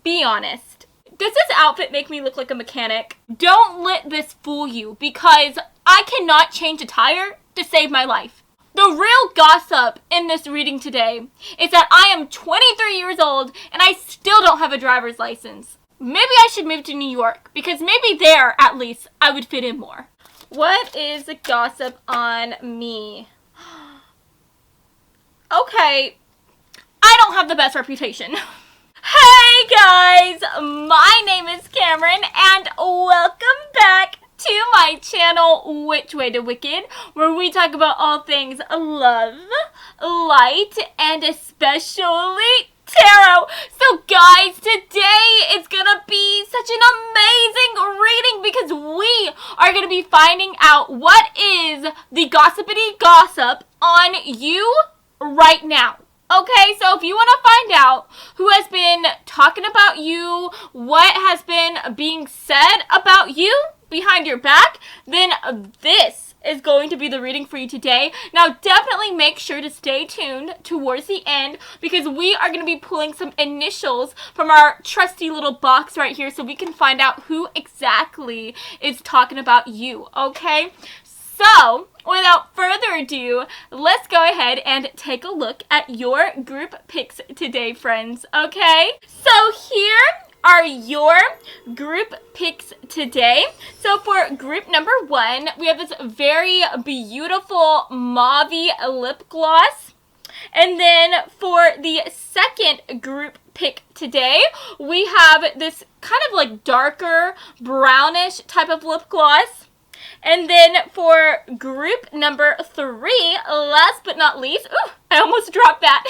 Be honest. Does this outfit make me look like a mechanic? Don't let this fool you, because I cannot change a tire to save my life. The real gossip in this reading today is that I am 23 years old and I still don't have a driver's license. Maybe I should move to New York, because maybe there, at least, I would fit in more. What is the gossip on me? Okay, I don't have the best reputation. Hey guys, my name is Cameron and welcome back to my channel, Which Way to Wicked, where we talk about all things love, light, and especially tarot. So guys, today is gonna be such an amazing reading because we are gonna be finding out what is the gossipity gossip on you right now. Okay, so if you want to find out who has been talking about you, what has been being said about you behind your back, then this is going to be the reading for you today. Now, definitely make sure to stay tuned towards the end because we are going to be pulling some initials from our trusty little box right here so we can find out who exactly is talking about you, okay? So, without further ado, let's go ahead and take a look at your group picks today, friends, okay? So here are your group picks today. So for group number 1, we have this very beautiful mauve lip gloss. And then for the second group pick today, we have this kind of like darker brownish type of lip gloss. And then for group number 3, last but not least, ooh, I almost dropped that.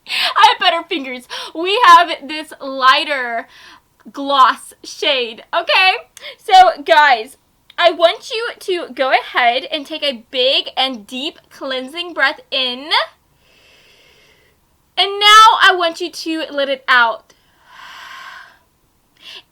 I have better fingers. We have this lighter gloss shade, okay? So guys, I want you to go ahead and take a big and deep cleansing breath in. And now I want you to let it out.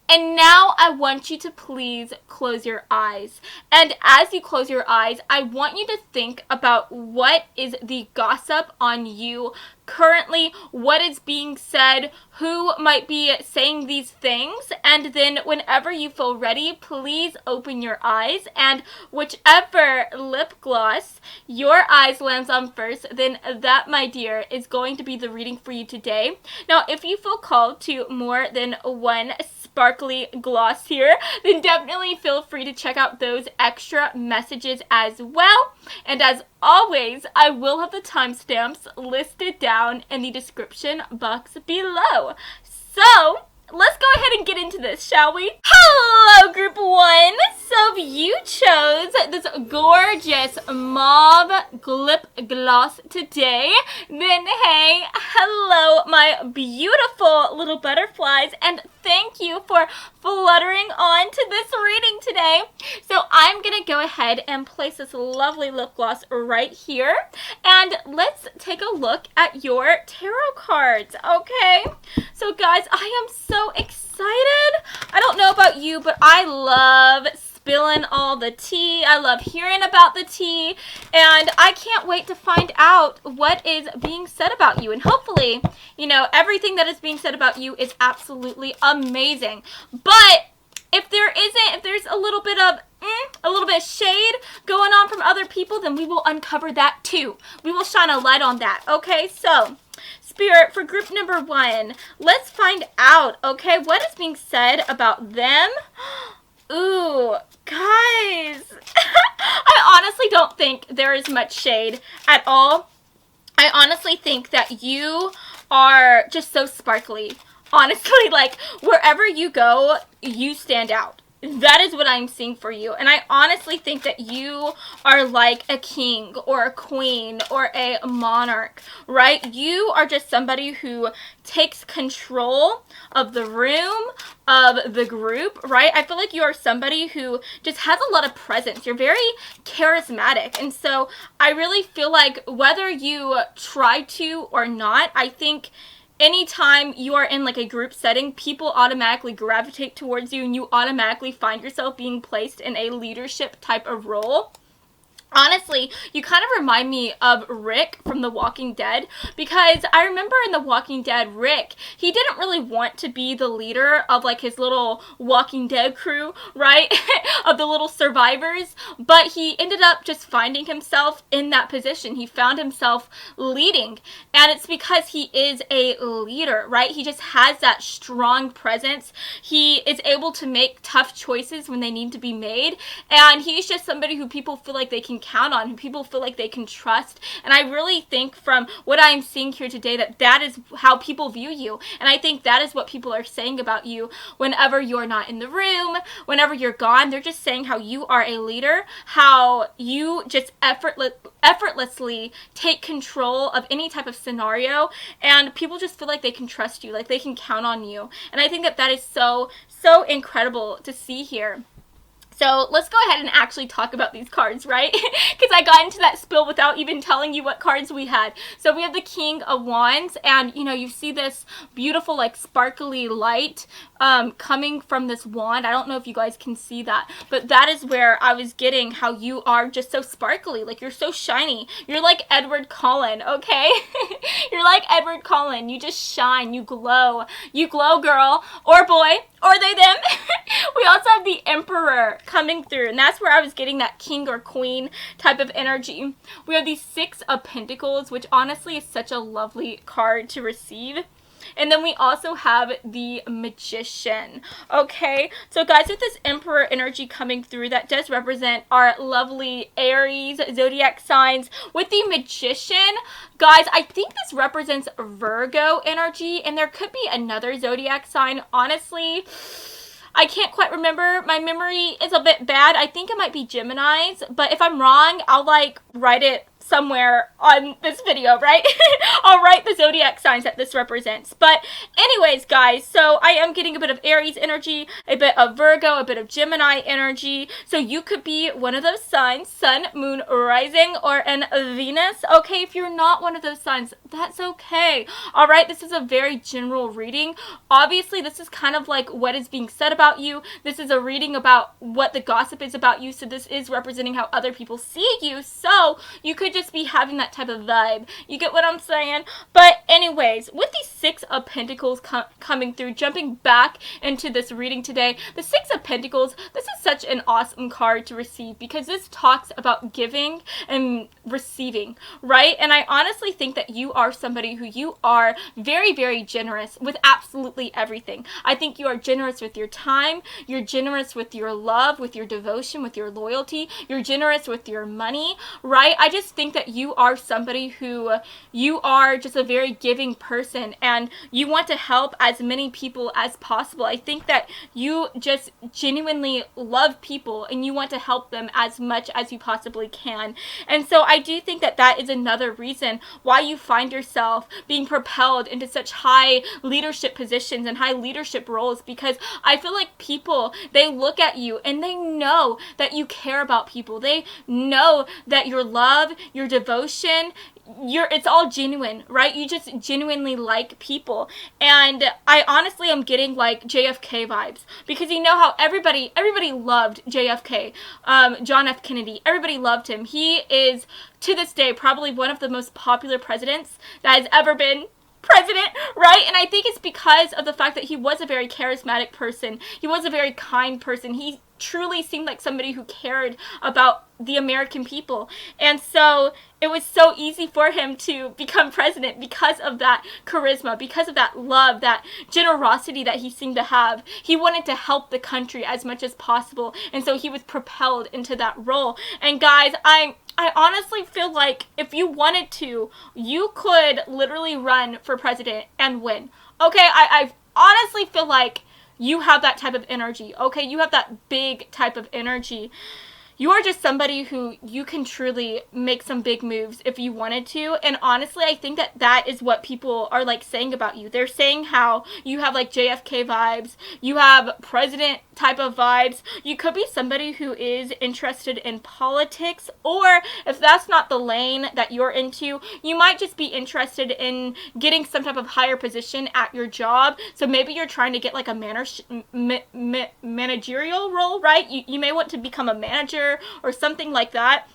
And now I want you to please close your eyes. And as you close your eyes, I want you to think about what is the gossip on you currently, what is being said, who might be saying these things, and then whenever you feel ready, please open your eyes, and whichever lip gloss your eyes lands on first, then that, my dear, is going to be the reading for you today. Now, if you feel called to more than one sparkly gloss here, then definitely feel free to check out those extra messages as well. And as always, I will have the timestamps listed down in the description box below. So, let's go ahead and get into this, shall we? Hello, group 1. So you chose this gorgeous mauve lip gloss today. Then, hey, hello, my beautiful little butterflies, and thank you for fluttering on to this reading today. So I'm going to go ahead and place this lovely lip gloss right here, and let's take a look at your tarot cards, okay? So guys, I am so excited. I don't know about you, but I love spilling all the tea. I love hearing about the tea, and I can't wait to find out what is being said about you. And hopefully, you know, everything that is being said about you is absolutely amazing. But if there's a little bit of shade going on from other people, then we will uncover that too. We will shine a light on that. Okay, so Spirit, for group number 1, let's find out, okay, what is being said about them. Ooh, guys, I honestly don't think there is much shade at all. I honestly think that you are just so sparkly. Honestly, like, wherever you go, you stand out. That is what I'm seeing for you. And I honestly think that you are like a king or a queen or a monarch, right? You are just somebody who takes control of the room, of the group, right? I feel like you are somebody who just has a lot of presence. You're very charismatic. And so I really feel like whether you try to or not, I think anytime you are in like a group setting, people automatically gravitate towards you and you automatically find yourself being placed in a leadership type of role. Honestly, you kind of remind me of Rick from The Walking Dead, because I remember in The Walking Dead, Rick, he didn't really want to be the leader of like his little Walking Dead crew, right? Of the little survivors, but he ended up just finding himself in that position. He found himself leading, and it's because he is a leader, right? He just has that strong presence. He is able to make tough choices when they need to be made, and he's just somebody who people feel like they can count on, who people feel like they can trust. And I really think from what I'm seeing here today that that is how people view you. And I think that is what people are saying about you whenever you're not in the room, whenever you're gone. They're just saying how you are a leader, how you just effortlessly take control of any type of scenario, and people just feel like they can trust you, like they can count on you. And I think that that is so incredible to see here. So let's go ahead and actually talk about these cards, right? Because I got into that spill without even telling you what cards we had. So we have the King of Wands, and you know, you see this beautiful like sparkly light coming from this wand. I don't know if you guys can see that, but that is where I was getting how you are just so sparkly, like you're so shiny. You're like Edward Cullen, okay? You're like Edward Cullen. You just shine, you glow, girl or boy, or they them. We also have the Emperor coming through, and that's where I was getting that king or queen type of energy. We have the Six of Pentacles, which honestly is such a lovely card to receive. And then we also have the Magician. Okay, so guys, with this Emperor energy coming through, that does represent our lovely Aries zodiac signs. With the Magician, guys, I think this represents Virgo energy, and there could be another zodiac sign. Honestly, I can't quite remember. My memory is a bit bad. I think it might be Gemini's, but if I'm wrong, I'll like write it somewhere on this video, right? I'll write the zodiac signs that this represents. But anyways, guys, so I am getting a bit of Aries energy, a bit of Virgo, a bit of Gemini energy. So you could be one of those signs, Sun, Moon, Rising, or an Venus. Okay, if you're not one of those signs, that's okay. All right, this is a very general reading. Obviously, this is kind of like what is being said about you. This is a reading about what the gossip is about you. So this is representing how other people see you. So you could just be having that type of vibe. You get what I'm saying? But anyways, with the Six of Pentacles coming through, jumping back into this reading today, the Six of Pentacles, this is such an awesome card to receive because this talks about giving and receiving, right? And I honestly think that you are somebody who you are very, very generous with absolutely everything. I think you are generous with your time, you're generous with your love, with your devotion, with your loyalty, you're generous with your money, right? I just think that you are somebody who, you are just a very giving person, and you want to help as many people as possible. I think that you just genuinely love people and you want to help them as much as you possibly can. And so I do think that that is another reason why you find yourself being propelled into such high leadership positions and high leadership roles, because I feel like people, they look at you and they know that you care about people. They know that your love, your devotion, it's all genuine, right? You just genuinely like people. And I honestly am getting like JFK vibes, because you know how everybody loved JFK, John F. Kennedy. Everybody loved him. He is, to this day, probably one of the most popular presidents that has ever been president, right? And I think it's because of the fact that he was a very charismatic person. He was a very kind person. He truly seemed like somebody who cared about the American people. And so it was so easy for him to become president because of that charisma, because of that love, that generosity that he seemed to have. He wanted to help the country as much as possible, and so he was propelled into that role. And guys, I honestly feel like if you wanted to, you could literally run for president and win. Okay, I honestly feel like you have that type of energy. Okay, you have that big type of energy. You are just somebody who you can truly make some big moves if you wanted to. And honestly, I think that that is what people are like saying about you. They're saying how you have like JFK vibes, you have president type of vibes. You could be somebody who is interested in politics, or if that's not the lane that you're into, you might just be interested in getting some type of higher position at your job. So maybe you're trying to get like a managerial role, right? You may want to become a manager or something like that.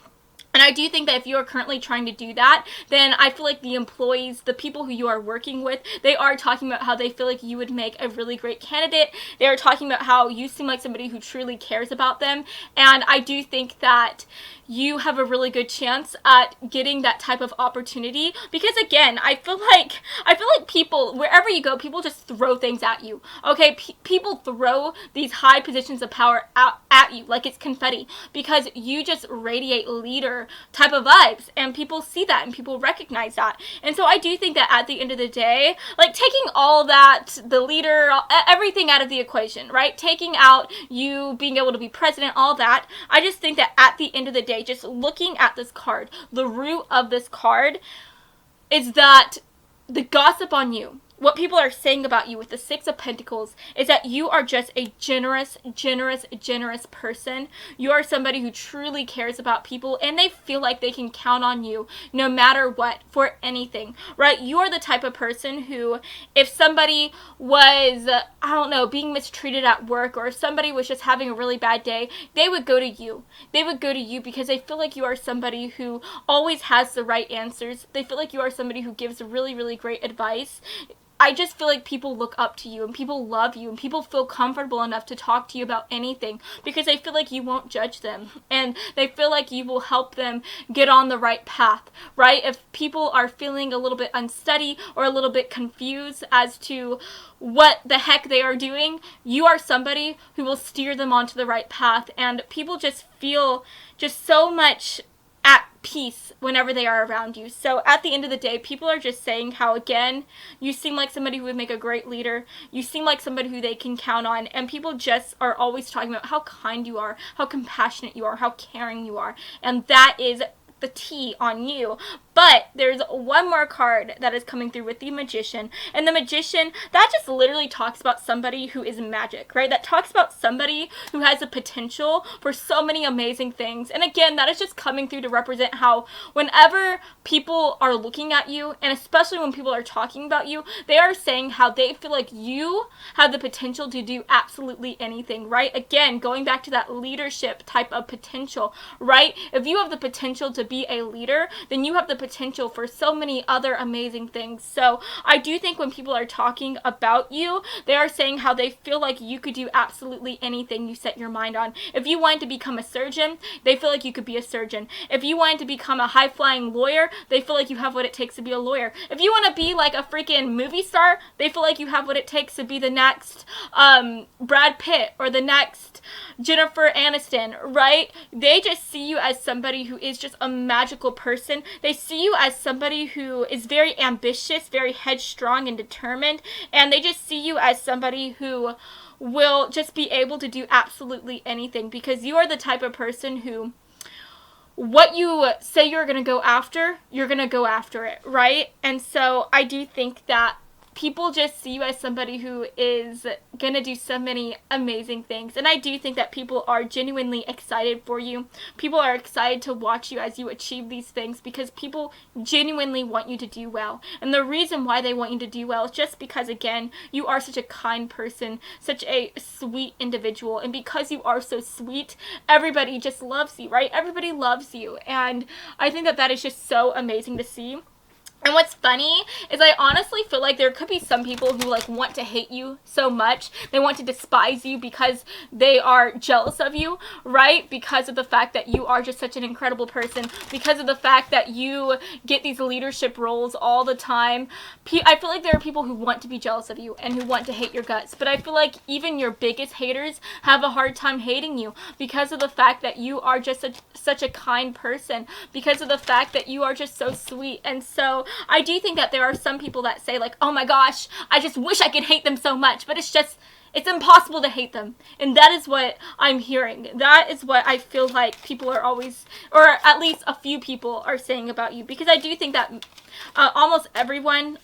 And I do think that if you are currently trying to do that, then I feel like the employees, the people who you are working with, they are talking about how they feel like you would make a really great candidate. They are talking about how you seem like somebody who truly cares about them. And I do think that you have a really good chance at getting that type of opportunity, because again, I feel like people, wherever you go, people just throw things at you. Okay, people throw these high positions of power out at you like it's confetti, because you just radiate leader type of vibes, and people see that and people recognize that. And so I do think that at the end of the day, like, taking all that, the leader, everything out of the equation, right? Taking out you being able to be president, all that, I just think that at the end of the day, just looking at this card, the root of this card is that the gossip on you, what people are saying about you with the Six of Pentacles, is that you are just a generous, generous, generous person. You are somebody who truly cares about people, and they feel like they can count on you no matter what for anything, right? You are the type of person who, if somebody was, I don't know, being mistreated at work, or if somebody was just having a really bad day, they would go to you. They would go to you because they feel like you are somebody who always has the right answers. They feel like you are somebody who gives really, really great advice. I just feel like people look up to you, and people love you, and people feel comfortable enough to talk to you about anything because they feel like you won't judge them, and they feel like you will help them get on the right path, right? If people are feeling a little bit unsteady or a little bit confused as to what the heck they are doing, you are somebody who will steer them onto the right path, and people just feel just so much at peace whenever they are around you. So at the end of the day, people are just saying how, again, you seem like somebody who would make a great leader. You seem like somebody who they can count on, and people just are always talking about how kind you are, how compassionate you are, how caring you are, and that is the tea on you. But there's one more card that is coming through with the Magician, and the Magician, that just literally talks about somebody who is magic, right? That talks about somebody who has the potential for so many amazing things. And again, that is just coming through to represent how whenever people are looking at you, and especially when people are talking about you, they are saying how they feel like you have the potential to do absolutely anything, right? Again, going back to that leadership type of potential, right? If you have the potential to be a leader, then you have the potential for so many other amazing things. So I do think when people are talking about you, they are saying how they feel like you could do absolutely anything you set your mind on. If you wanted to become a surgeon, they feel like you could be a surgeon. If you wanted to become a high-flying lawyer, they feel like you have what it takes to be a lawyer. If you want to be like a freaking movie star, they feel like you have what it takes to be the next Brad Pitt or the next Jennifer Aniston, right? They just see you as somebody who is just a magical person. They see you as somebody who is very ambitious, very headstrong and determined, and they just see you as somebody who will just be able to do absolutely anything, because you are the type of person who, what you say you're going to go after, you're going to go after it, right? And so I do think that people just see you as somebody who is going to do so many amazing things. And I do think that people are genuinely excited for you. People are excited to watch you as you achieve these things, because people genuinely want you to do well. And the reason why they want you to do well is just because, again, you are such a kind person, such a sweet individual. And because you are so sweet, everybody just loves you, right? Everybody loves you. And I think that that is just so amazing to see. And what's funny is I honestly feel like there could be some people who like want to hate you so much. They want to despise you because they are jealous of you, right? Because of the fact that you are just such an incredible person. Because of the fact that you get these leadership roles all the time. I feel like there are people who want to be jealous of you and who want to hate your guts. But I feel like even your biggest haters have a hard time hating you because of the fact that you are just such a kind person. Because of the fact that you are just so sweet. And so I do think that there are some people that say like, oh my gosh, I just wish I could hate them so much, but it's impossible to hate them. And that is what I'm hearing. That is what I feel like people are always, or at least a few people are saying about you, because I do think that almost everyone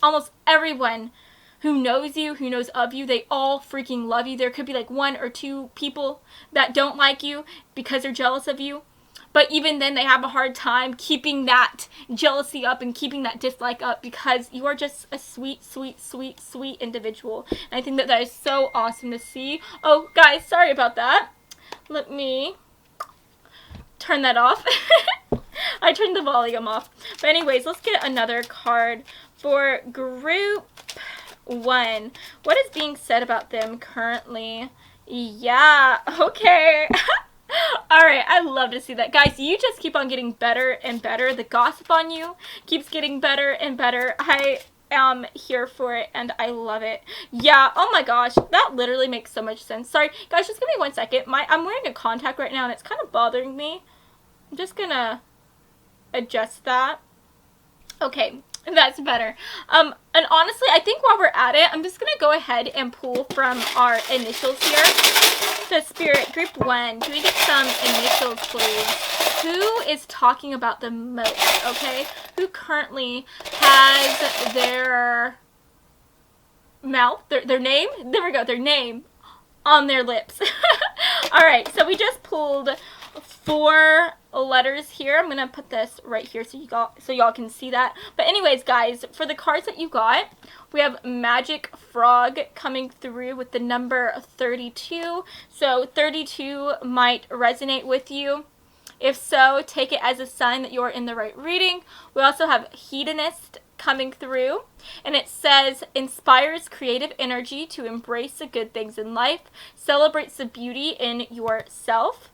who knows you, who knows of you, they all freaking love you. There could be like one or two people that don't like you because they're jealous of you. But even then, they have a hard time keeping that jealousy up and keeping that dislike up, because you are just a sweet, sweet, sweet, sweet individual. And I think that that is so awesome to see. Oh, guys, sorry about that. Let me turn that off. I turned the volume off. But anyways, let's get another card for group 1. What is being said about them currently? Yeah, okay. Alright, I love to see that. Guys, you just keep on getting better and better. The gossip on you keeps getting better and better. I am here for it and I love it. Yeah, oh my gosh, that literally makes so much sense. Sorry, guys, just give me 1 second. I'm wearing a contact right now and it's kind of bothering me. I'm just gonna adjust that. Okay, that's better. And honestly, I think while we're at it, I'm just gonna go ahead and pull from our initials here. So Spirit, group 1, can we get some initials, please? Who is talking about the most, okay? Who currently has their mouth, their name? There we go, their name on their lips. Alright, so we just pulled 4 letters here. I'm going to put this right here so y'all can see that. But anyways, guys, for the cards that you got, we have Magic Frog coming through with the number 32. So 32 might resonate with you. If so, take it as a sign that you're in the right reading. We also have Hedonist coming through, and it says inspires creative energy to embrace the good things in life, celebrates the beauty in yourself.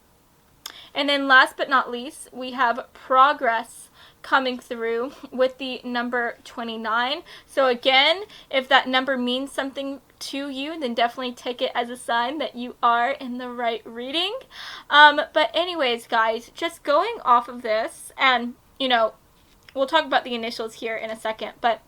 And then last but not least, we have Progress coming through with the number 29. So again, if that number means something to you, then definitely take it as a sign that you are in the right reading. But anyways, guys, just going off of this, and you know, we'll talk about the initials here in a second, but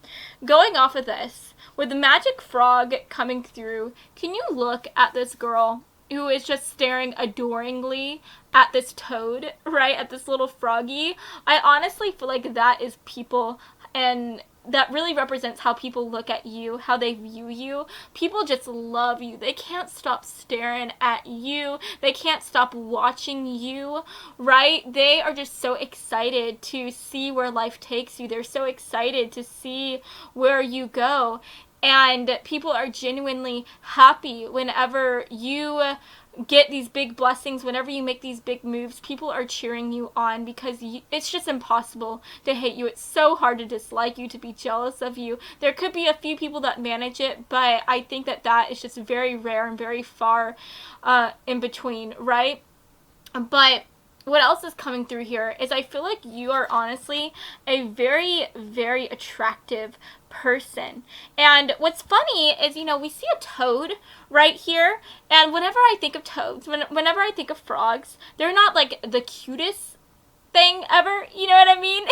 going off of this, with the Magic Frog coming through, can you look at this girl who is just staring adoringly at this toad, right? At this little froggy. I honestly feel like that is people, and that really represents how people look at you, how they view you. People just love you. They can't stop staring at you. They can't stop watching you, right? They are just so excited to see where life takes you. They're so excited to see where you go. And people are genuinely happy whenever you get these big blessings, whenever you make these big moves. People are cheering you on because it's just impossible to hate you. It's so hard to dislike you, to be jealous of you. There could be a few people that manage it, but I think that is just very rare and very far in between, right? But what else is coming through here is I feel like you are honestly a very, very attractive person. And what's funny is, you know, we see a toad right here, and whenever I think of toads, whenever I think of frogs, they're not like the cutest thing ever, you know what I mean?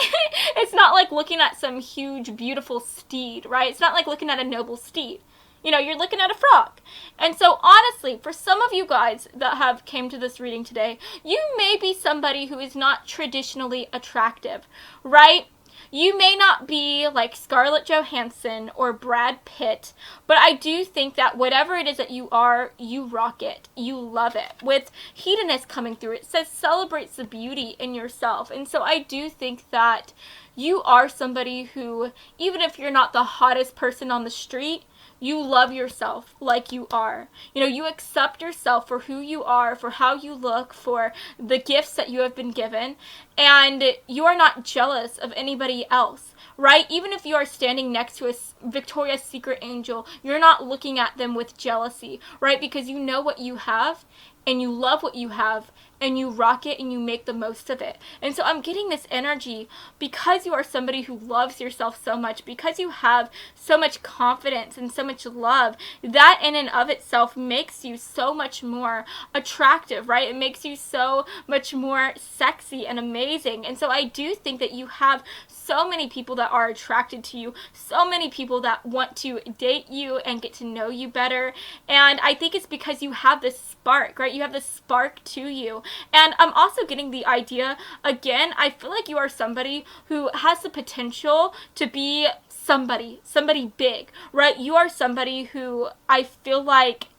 It's not like looking at some huge, beautiful steed, right? It's not like looking at a noble steed. You know, you're looking at a frog. And so honestly, for some of you guys that have came to this reading today, you may be somebody who is not traditionally attractive, right? You may not be like Scarlett Johansson or Brad Pitt, but I do think that whatever it is that you are, you rock it. You love it. With Hedonist coming through, it says celebrates the beauty in yourself. And so I do think that you are somebody who, even if you're not the hottest person on the street, you love yourself like you are. You know, you accept yourself for who you are, for how you look, for the gifts that you have been given, and you are not jealous of anybody else, right? Even if you are standing next to a Victoria's Secret angel, you're not looking at them with jealousy, right? Because you know what you have, and you love what you have, and you rock it and you make the most of it. And so I'm getting this energy because you are somebody who loves yourself so much, because you have so much confidence and so much love, that in and of itself makes you so much more attractive, right? It makes you so much more sexy and amazing. And so I do think that you have so many people that are attracted to you, so many people that want to date you and get to know you better. And I think it's because you have this spark, right? You have this spark to you. And I'm also getting the idea, again, I feel like you are somebody who has the potential to be somebody big, right? You are somebody who I feel like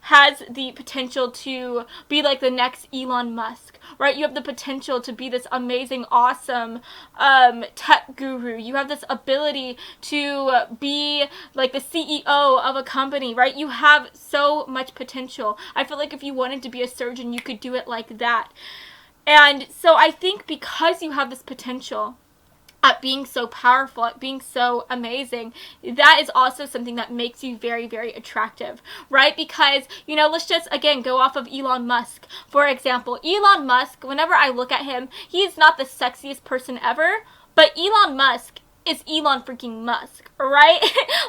has the potential to be like the next Elon Musk, right? You have the potential to be this amazing, awesome tech guru. You have this ability to be like the CEO of a company, right? You have so much potential. I feel like if you wanted to be a surgeon, you could do it like that. And so I think because you have this potential at being so powerful, at being so amazing, that is also something that makes you very, very attractive, right? Because, let's just, again, go off of Elon Musk, for example. Elon Musk, whenever I look at him, he's not the sexiest person ever, but Elon Musk is Elon freaking Musk, right?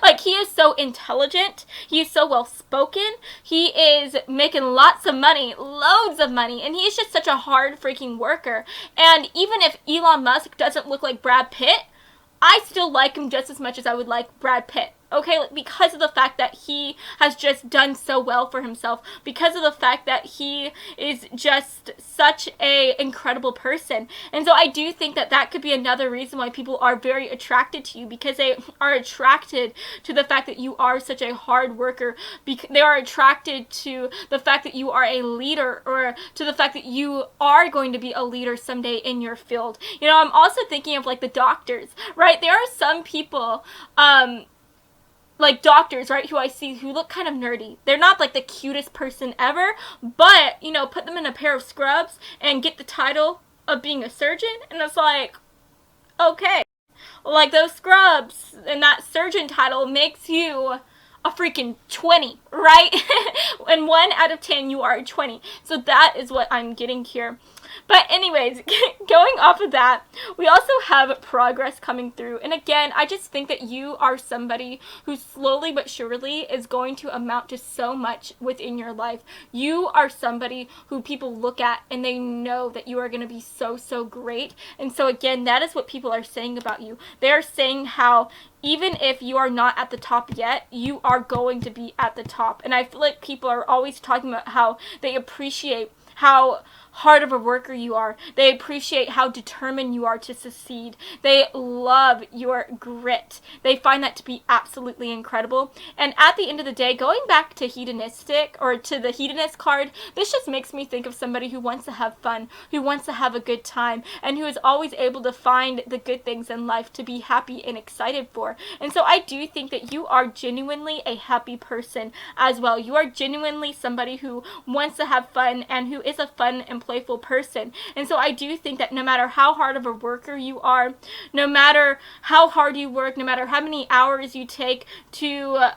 Like, he is so intelligent. He is so well spoken. He is making lots of money, loads of money, and he's just such a hard freaking worker. And even if Elon Musk doesn't look like Brad Pitt, I still like him just as much as I would like Brad Pitt. Okay, because of the fact that he has just done so well for himself, because of the fact that he is just such a incredible person. And so I do think that that could be another reason why people are very attracted to you, because they are attracted to the fact that you are such a hard worker. They are attracted to the fact that you are a leader, or to the fact that you are going to be a leader someday in your field. I'm also thinking of like the doctors, right? There are some people, like doctors, right, who I see who look kind of nerdy. They're not like the cutest person ever, but, put them in a pair of scrubs and get the title of being a surgeon, and it's like, okay. Like, those scrubs and that surgeon title makes you a freaking 20, right? And 1 out of 10, you are a 20. So that is what I'm getting here. But anyways, going off of that, we also have progress coming through. And again, I just think that you are somebody who slowly but surely is going to amount to so much within your life. You are somebody who people look at and they know that you are going to be so, so great. And so again, that is what people are saying about you. They are saying how even if you are not at the top yet, you are going to be at the top. And I feel like people are always talking about how they appreciate how hard of a worker you are. They appreciate how determined you are to succeed. They love your grit. They find that to be absolutely incredible. And at the end of the day, going back to hedonistic, or to the hedonist card, this just makes me think of somebody who wants to have fun, who wants to have a good time, and who is always able to find the good things in life to be happy and excited for. And so I do think that you are genuinely a happy person as well. You are genuinely somebody who wants to have fun and who is a fun and playful person. And so I do think that no matter how hard of a worker you are, no matter how hard you work, no matter how many hours you take to,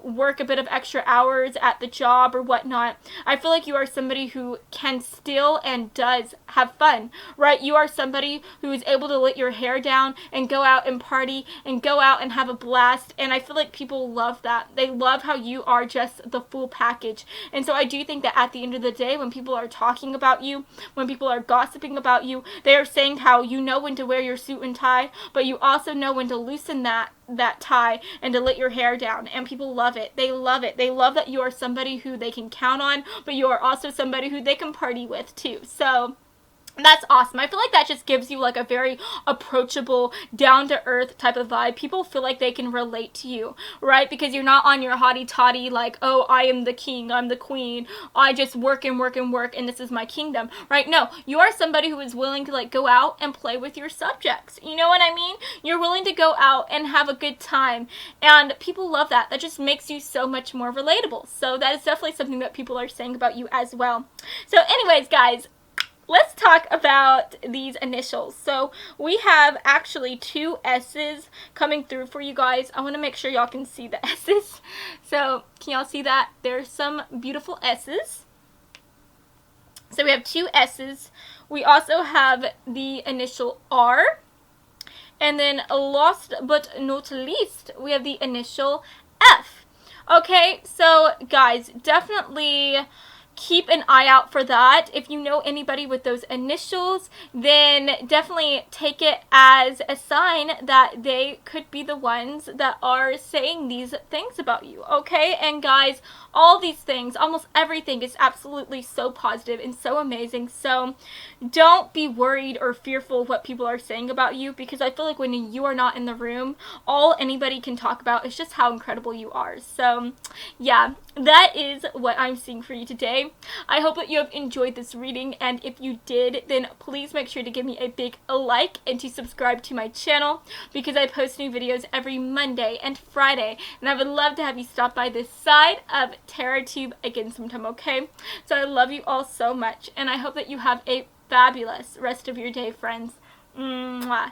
work a bit of extra hours at the job or whatnot, I feel like you are somebody who can still and does have fun, right? You are somebody who is able to let your hair down and go out and party and go out and have a blast. And I feel like people love that. They love how you are just the full package. And so I do think that at the end of the day, when people are talking about you, when people are gossiping about you, they are saying how you know when to wear your suit and tie, but you also know when to loosen that tie and to let your hair down. And people love it. They love it. They love that you are somebody who they can count on, but you are also somebody who they can party with too. So that's awesome. I feel like that just gives you like a very approachable, down-to-earth type of vibe. People feel like they can relate to you, right? Because you're not on your haughty-toddy like, oh, I am the king, I'm the queen, I just work and work and work and this is my kingdom, right? No, you are somebody who is willing to like go out and play with your subjects. You know what I mean? You're willing to go out and have a good time, and people love that. That just makes you so much more relatable. So that is definitely something that people are saying about you as well. So anyways, guys, let's talk about these initials. So we have actually 2 S's coming through for you guys. I want to make sure y'all can see the S's. So can y'all see that? There's some beautiful S's. So we have 2 S's. We also have the initial R. And then last but not least, we have the initial F. Okay, so guys, definitely keep an eye out for that. If you know anybody with those initials, then definitely take it as a sign that they could be the ones that are saying these things about you, okay? And guys, all these things, almost everything is absolutely so positive and so amazing. So don't be worried or fearful of what people are saying about you, because I feel like when you are not in the room, all anybody can talk about is just how incredible you are. So yeah, that is what I'm seeing for you today. I hope that you have enjoyed this reading, and if you did, then please make sure to give me a big like and to subscribe to my channel, because I post new videos every Monday and Friday, and I would love to have you stop by this side of TerraTube again sometime, okay? So I love you all so much, and I hope that you have a fabulous rest of your day, friends. Mwah.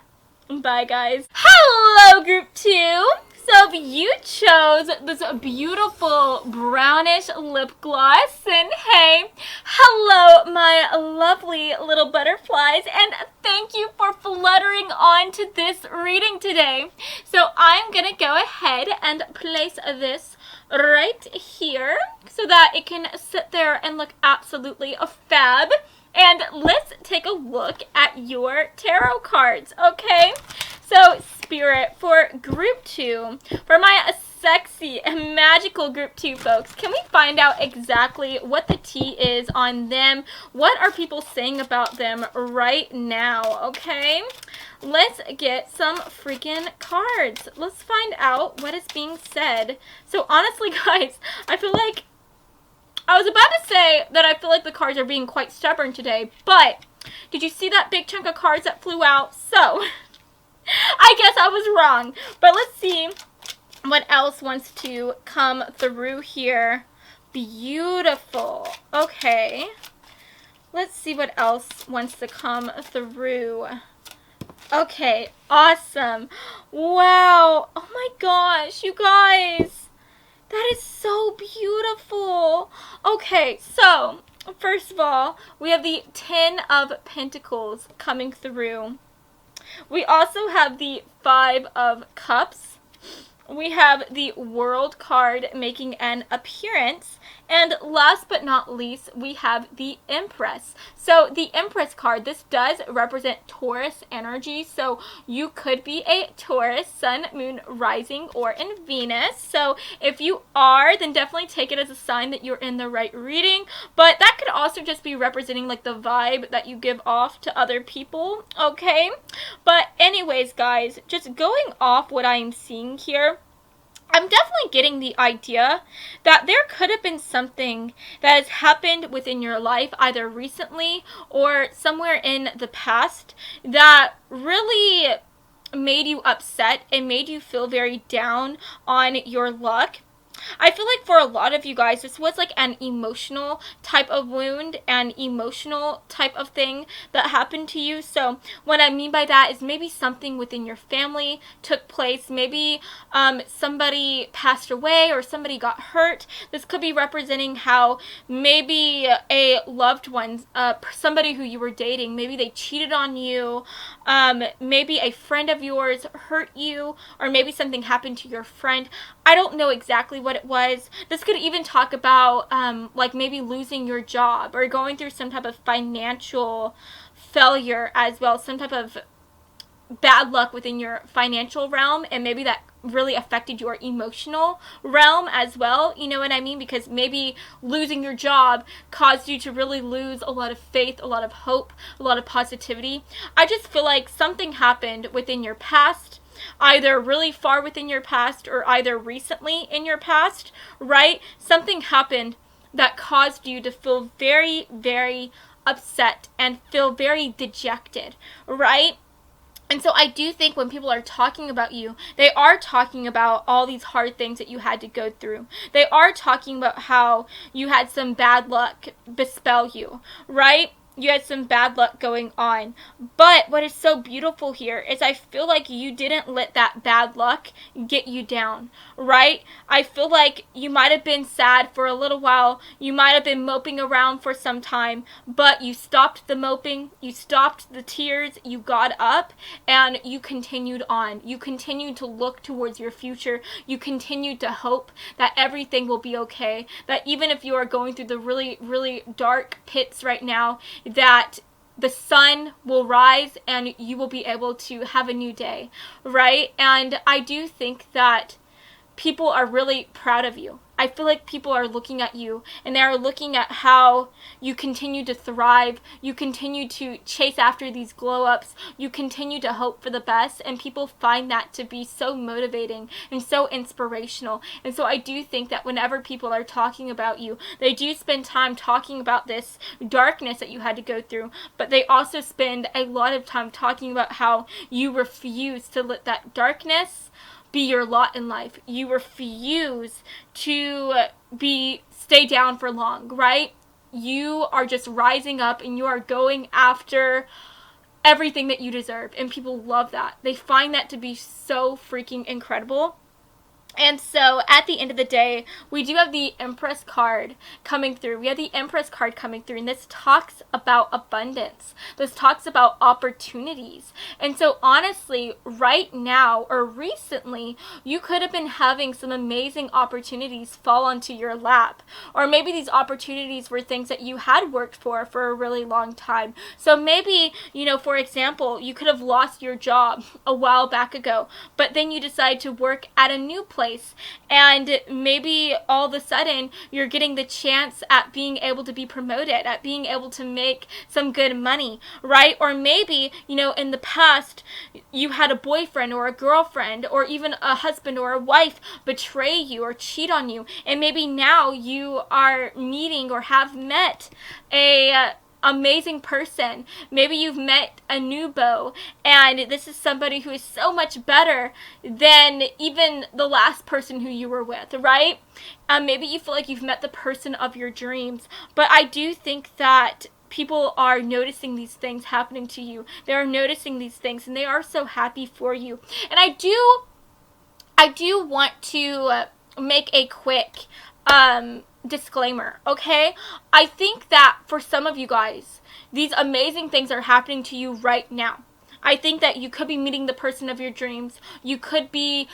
Bye, guys. Hello, group 2. So you chose this beautiful brownish lip gloss, and hey, hello my lovely little butterflies, and thank you for fluttering on to this reading today. So I'm gonna go ahead and place this right here so that it can sit there and look absolutely fab. And let's take a look at your tarot cards, okay? So, Spirit, for group 2, for my sexy and magical group 2 folks, can we find out exactly what the tea is on them? What are people saying about them right now, okay? Let's get some freaking cards. Let's find out what is being said. So, honestly, guys, I feel like I was about to say that I feel like the cards are being quite stubborn today, but did you see that big chunk of cards that flew out? So, I guess I was wrong. But let's see what else wants to come through here. Beautiful. Okay. Let's see what else wants to come through. Okay, awesome. Wow. Oh my gosh, you guys. That is so beautiful. Okay, so first of all, we have the 10 of Pentacles coming through. We also have the 5 of Cups. We have the World card making an appearance. And last but not least, we have the Empress. So the Empress card, this does represent Taurus energy. So you could be a Taurus, Sun, Moon, Rising, or in Venus. So if you are, then definitely take it as a sign that you're in the right reading. But that could also just be representing like the vibe that you give off to other people, okay? But anyways, guys, just going off what I'm seeing here, I'm definitely getting the idea that there could have been something that has happened within your life either recently or somewhere in the past that really made you upset and made you feel very down on your luck. I feel like for a lot of you guys, this was like an emotional type of wound, an emotional type of thing that happened to you. So what I mean by that is maybe something within your family took place. Maybe somebody passed away or somebody got hurt. This could be representing how maybe a loved one, somebody who you were dating, maybe they cheated on you. Maybe a friend of yours hurt you, or maybe something happened to your friend. I don't know exactly what it was. This could even talk about like maybe losing your job or going through some type of financial failure as well, some type of bad luck within your financial realm, and maybe that really affected your emotional realm as well, you know what I mean? Because maybe losing your job caused you to really lose a lot of faith, a lot of hope, a lot of positivity. I just feel like something happened within your past, either really far within your past or either recently in your past, right? Something happened that caused you to feel very, very upset and feel very dejected, right? And so I do think when people are talking about you, they are talking about all these hard things that you had to go through. They are talking about how you had some bad luck bespell you, right? You had some bad luck going on. But what is so beautiful here is I feel like you didn't let that bad luck get you down, right? I feel like you might have been sad for a little while. You might have been moping around for some time, but you stopped the moping, you stopped the tears, you got up, and you continued on. You continued to look towards your future. You continued to hope that everything will be okay, that even if you are going through the really, really dark pits right now, that the sun will rise and you will be able to have a new day, right? And I do think that people are really proud of you. I feel like people are looking at you and they are looking at how you continue to thrive, you continue to chase after these glow-ups, you continue to hope for the best, and people find that to be so motivating and so inspirational. And so I do think that whenever people are talking about you, they do spend time talking about this darkness that you had to go through, but they also spend a lot of time talking about how you refuse to let that darkness be your lot in life. You refuse to stay down for long, right? you are just rising up and you are going after everything that you deserve. And people love that. They find that to be so freaking incredible. And so at the end of the day, we do have the Empress card coming through. We have the Empress card coming through, and this talks about abundance. This talks about opportunities. And so honestly, right now or recently, you could have been having some amazing opportunities fall onto your lap. Or maybe these opportunities were things that you had worked for a really long time. So maybe, for example, you could have lost your job a while back ago, but then you decide to work at a new place. And maybe all of a sudden you're getting the chance at being able to be promoted, at being able to make some good money, right? Or maybe, in the past you had a boyfriend or a girlfriend or even a husband or a wife betray you or cheat on you. And maybe now you are meeting or have met a amazing person. Maybe you've met a new beau, and this is somebody who is so much better than even the last person who you were with, right? Maybe you feel like you've met the person of your dreams, but I do think that people are noticing these things happening to you. They are noticing these things, and they are so happy for you. And I do want to make a quick disclaimer, okay? I think that for some of you guys, these amazing things are happening to you right now. I think that you could be meeting the person of your dreams. You could be,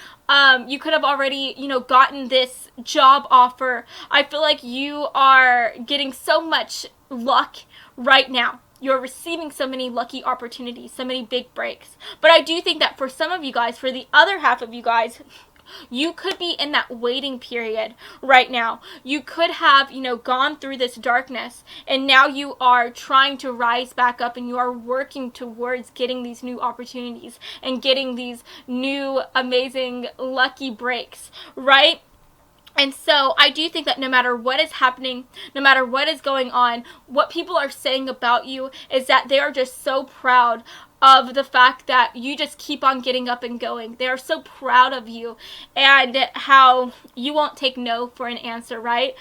you could have already, gotten this job offer. I feel like you are getting so much luck right now. You're receiving so many lucky opportunities, so many big breaks. But I do think that for some of you guys, for the other half of you guys, you could be in that waiting period right now. You could have, gone through this darkness, and now you are trying to rise back up, and you are working towards getting these new opportunities and getting these new amazing lucky breaks, right? And so I do think that no matter what is happening, no matter what is going on, what people are saying about you is that they are just so proud of the fact that you just keep on getting up and going. They are so proud of you and how you won't take no for an answer, right?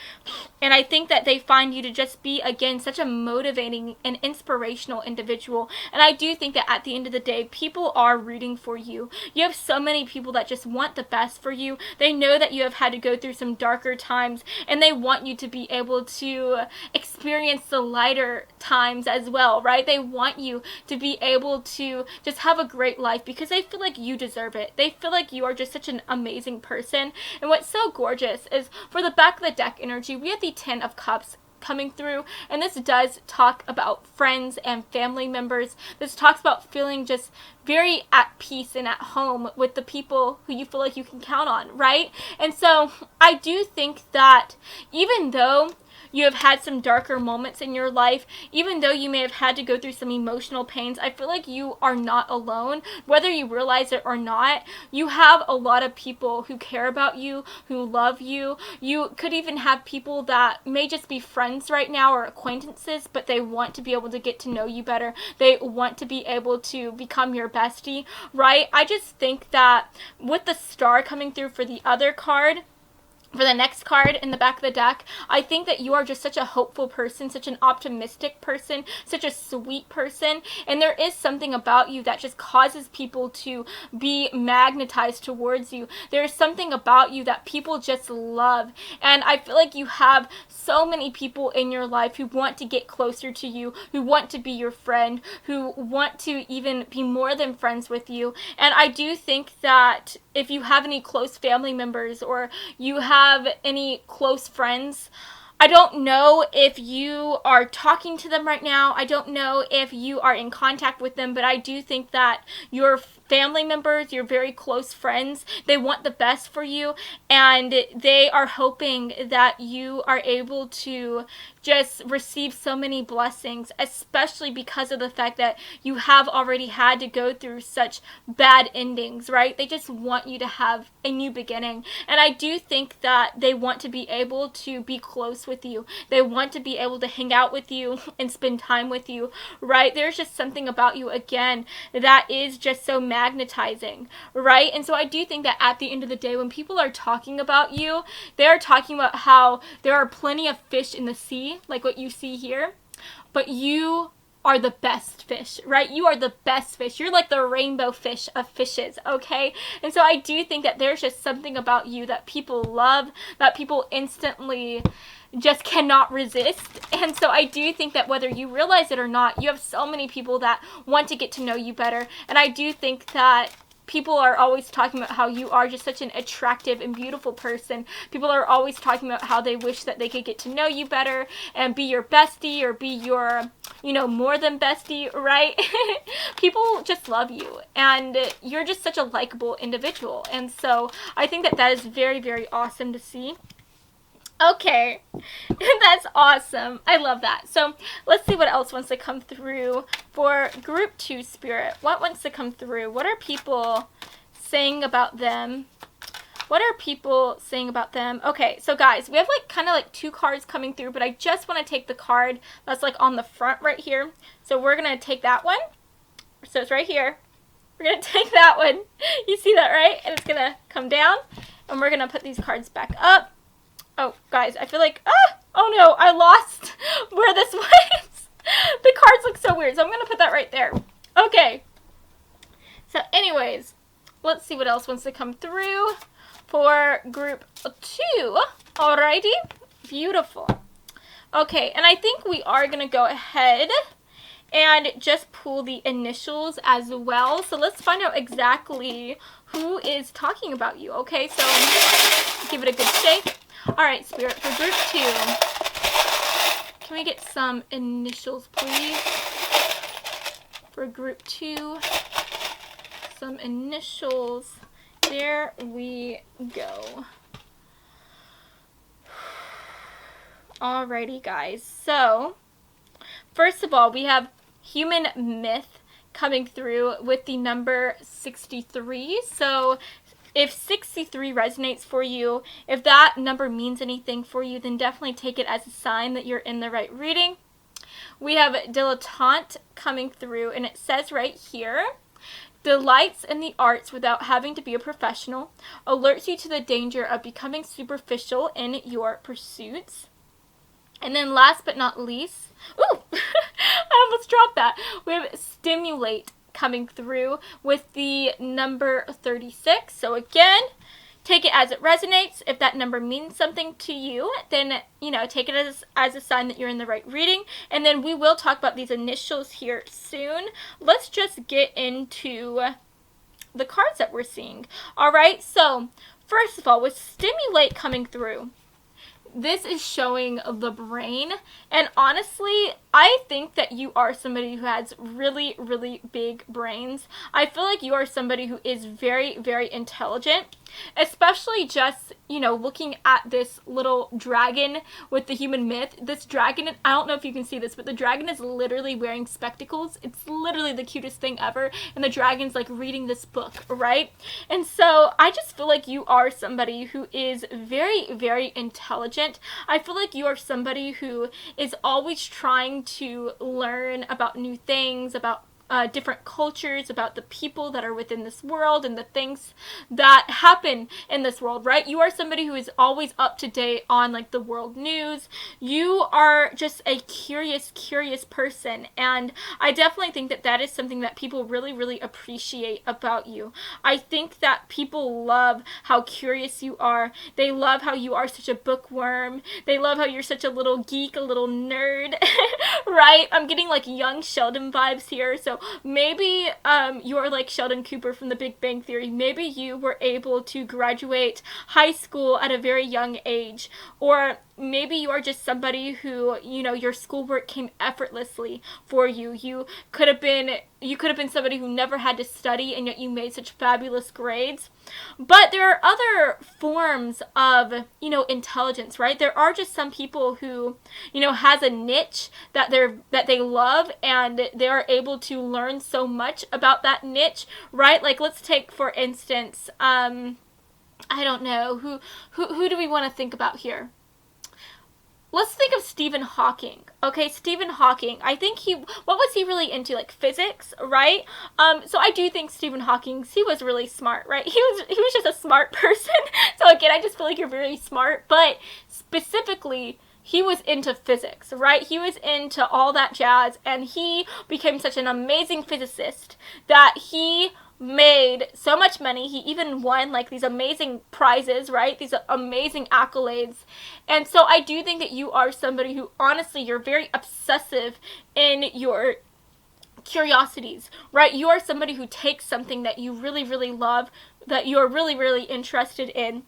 And I think that they find you to just be, again, such a motivating and inspirational individual. And I do think that at the end of the day, people are rooting for you. You have so many people that just want the best for you. They know that you have had to go through some darker times, and they want you to be able to experience the lighter times as well, right? They want you to be able to just have a great life because they feel like you deserve it. They feel like you are just such an amazing person. And what's so gorgeous is for the back of the deck energy, we have the 10 of Cups coming through, and this does talk about friends and family members. This talks about feeling just very at peace and at home with the people who you feel like you can count on, right? And so I do think that even though you have had some darker moments in your life, even though you may have had to go through some emotional pains, I feel like you are not alone. Whether you realize it or not, you have a lot of people who care about you, who love you. You could even have people that may just be friends right now or acquaintances, but they want to be able to get to know you better. They want to be able to become your bestie, right? I just think that with the Star coming through for the other card, for the next card in the back of the deck, I think that you are just such a hopeful person, such an optimistic person, such a sweet person, and there is something about you that just causes people to be magnetized towards you. There is something about you that people just love, and I feel like you have so many people in your life who want to get closer to you, who want to be your friend, who want to even be more than friends with you. And I do think that if you have any close family members or you have any close friends, I don't know if you are talking to them right now. I don't know if you are in contact with them, but I do think that your family members, your very close friends, they want the best for you, and they are hoping that you are able to just receive so many blessings, especially because of the fact that you have already had to go through such bad endings, right? They just want you to have a new beginning, and I do think that they want to be able to be close with you. They want to be able to hang out with you and spend time with you, right? There's just something about you, again, that is just so magnetizing, right? And so I do think that at the end of the day, when people are talking about you, they're talking about how there are plenty of fish in the sea, like what you see here, but you are the best fish, right? You are the best fish. You're like the rainbow fish of fishes, okay? And so I do think that there's just something about you that people love, that people instantly just cannot resist. And so I do think that whether you realize it or not, you have so many people that want to get to know you better. And I do think that people are always talking about how you are just such an attractive and beautiful person. People are always talking about how they wish that they could get to know you better and be your bestie or be your, you know, more than bestie, right? People just love you, and you're just such a likable individual. And so I think that that is very, very awesome to see. Okay, that's awesome. I love that. So let's see what else wants to come through for group 2 spirit. What wants to come through? What are people saying about them? What are people saying about them? Okay, so guys, we have like kind of like 2 cards coming through, but I just want to take the card that's like on the front right here. So we're going to take that one. So it's right here. We're going to take that one. You see that, right? And it's going to come down, and we're going to put these cards back up. Oh, guys, I feel like, oh no, I lost where this was. The cards look so weird, so I'm going to put that right there. Okay. So anyways, let's see what else wants to come through for group 2. Alrighty. Beautiful. Okay, and I think we are going to go ahead and just pull the initials as well. So let's find out exactly who is talking about you. Okay, so give it a good shake. Alright, Spirit, for group 2, can we get some initials, please? For group 2, some initials. There we go. Alrighty, guys. So, first of all, we have human myth coming through with the number 63. So, if 63 resonates for you, if that number means anything for you, then definitely take it as a sign that you're in the right reading. We have dilettante coming through, and it says right here, delights in the arts without having to be a professional, alerts you to the danger of becoming superficial in your pursuits. And then last but not least, ooh, I almost dropped that. We have stimulate coming through with the number 36. So again, take it as it resonates. If that number means something to you, then, you know, take it as a sign that you're in the right reading. And then we will talk about these initials here soon. Let's just get into the cards that we're seeing. All right, so first of all, with stimulate coming through, this is showing the brain, and honestly, I think that you are somebody who has really, really big brains. I feel like you are somebody who is very, very intelligent, especially just, you know, looking at this little dragon with the human myth. This dragon, I don't know if you can see this, but the dragon is literally wearing spectacles. It's literally the cutest thing ever, and the dragon's like reading this book, right? And so I just feel like you are somebody who is very, very intelligent. I feel like you are somebody who is always trying to learn about new things, about different cultures, about the people that are within this world and the things that happen in this world, right? You are somebody who is always up to date on like the world news. You are just a curious person, and I definitely think that that is something that people really, really appreciate about you. I think that people love how curious you are. They love how you are such a bookworm. They love how you're such a little geek, a little nerd, right? I'm getting like young Sheldon vibes here. So maybe you're like Sheldon Cooper from The Big Bang Theory. Maybe you were able to graduate high school at a very young age, or maybe you are just somebody who, you know, your schoolwork came effortlessly for you. You could have been somebody who never had to study, and yet you made such fabulous grades. But there are other forms of, you know, intelligence, right? There are just some people who, you know, has a niche that they love, and they are able to learn so much about that niche, right? Like, let's take for instance, I don't know, who do we want to think about here? let's think of Stephen Hawking. Okay, Stephen Hawking. I think what was he really into? Like physics, right? So I do think Stephen Hawking, he was really smart, right? He was just a smart person. So again, I just feel like you're very smart, but specifically, he was into physics, right? He was into all that jazz, and he became such an amazing physicist that he made so much money. He even won like these amazing prizes, right? These amazing accolades. And so I do think that you are somebody who, honestly, you're very obsessive in your curiosities, right? You are somebody who takes something that you really, really love, that you're really, really interested in,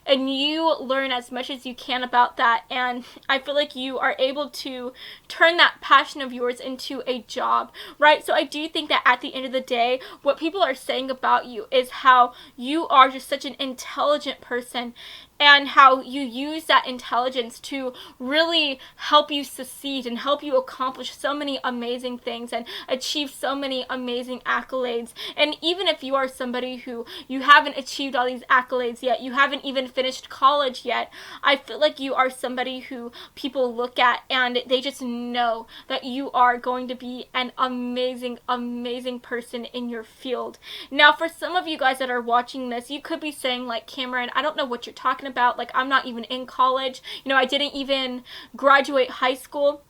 and you learn as much as you can about that. And I feel like you are able to turn that passion of yours into a job, right? So I do think that at the end of the day, what people are saying about you is how you are just such an intelligent person, and how you use that intelligence to really help you succeed and help you accomplish so many amazing things and achieve so many amazing accolades. And even if you are somebody who you haven't achieved all these accolades yet, you haven't even finished college yet, I feel like you are somebody who people look at and they just know that you are going to be an amazing, amazing person in your field. Now, for some of you guys that are watching this, you could be saying like, Cameron, I don't know what you're talking about. Like, I'm not even in college. I didn't even graduate high school.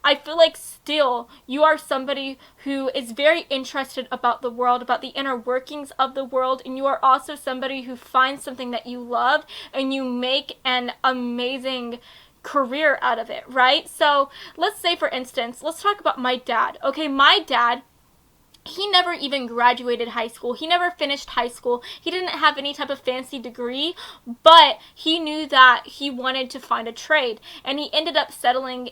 I feel like still you are somebody who is very interested about the world, about the inner workings of the world, and you are also somebody who finds something that you love and you make an amazing career out of it, right? So let's say, for instance, let's talk about my dad. Okay, my dad, he never even graduated high school. He never finished high school. He didn't have any type of fancy degree, but he knew that he wanted to find a trade, and he ended up settling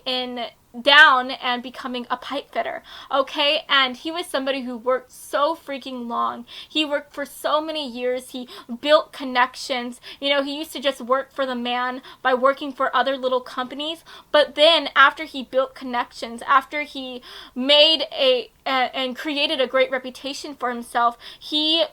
down and becoming a pipe fitter. Okay, and he was somebody who worked so freaking long. He worked for so many years. He built connections. He used to just work for the man by working for other little companies, but then after he built connections, after he made and created a great reputation for himself, he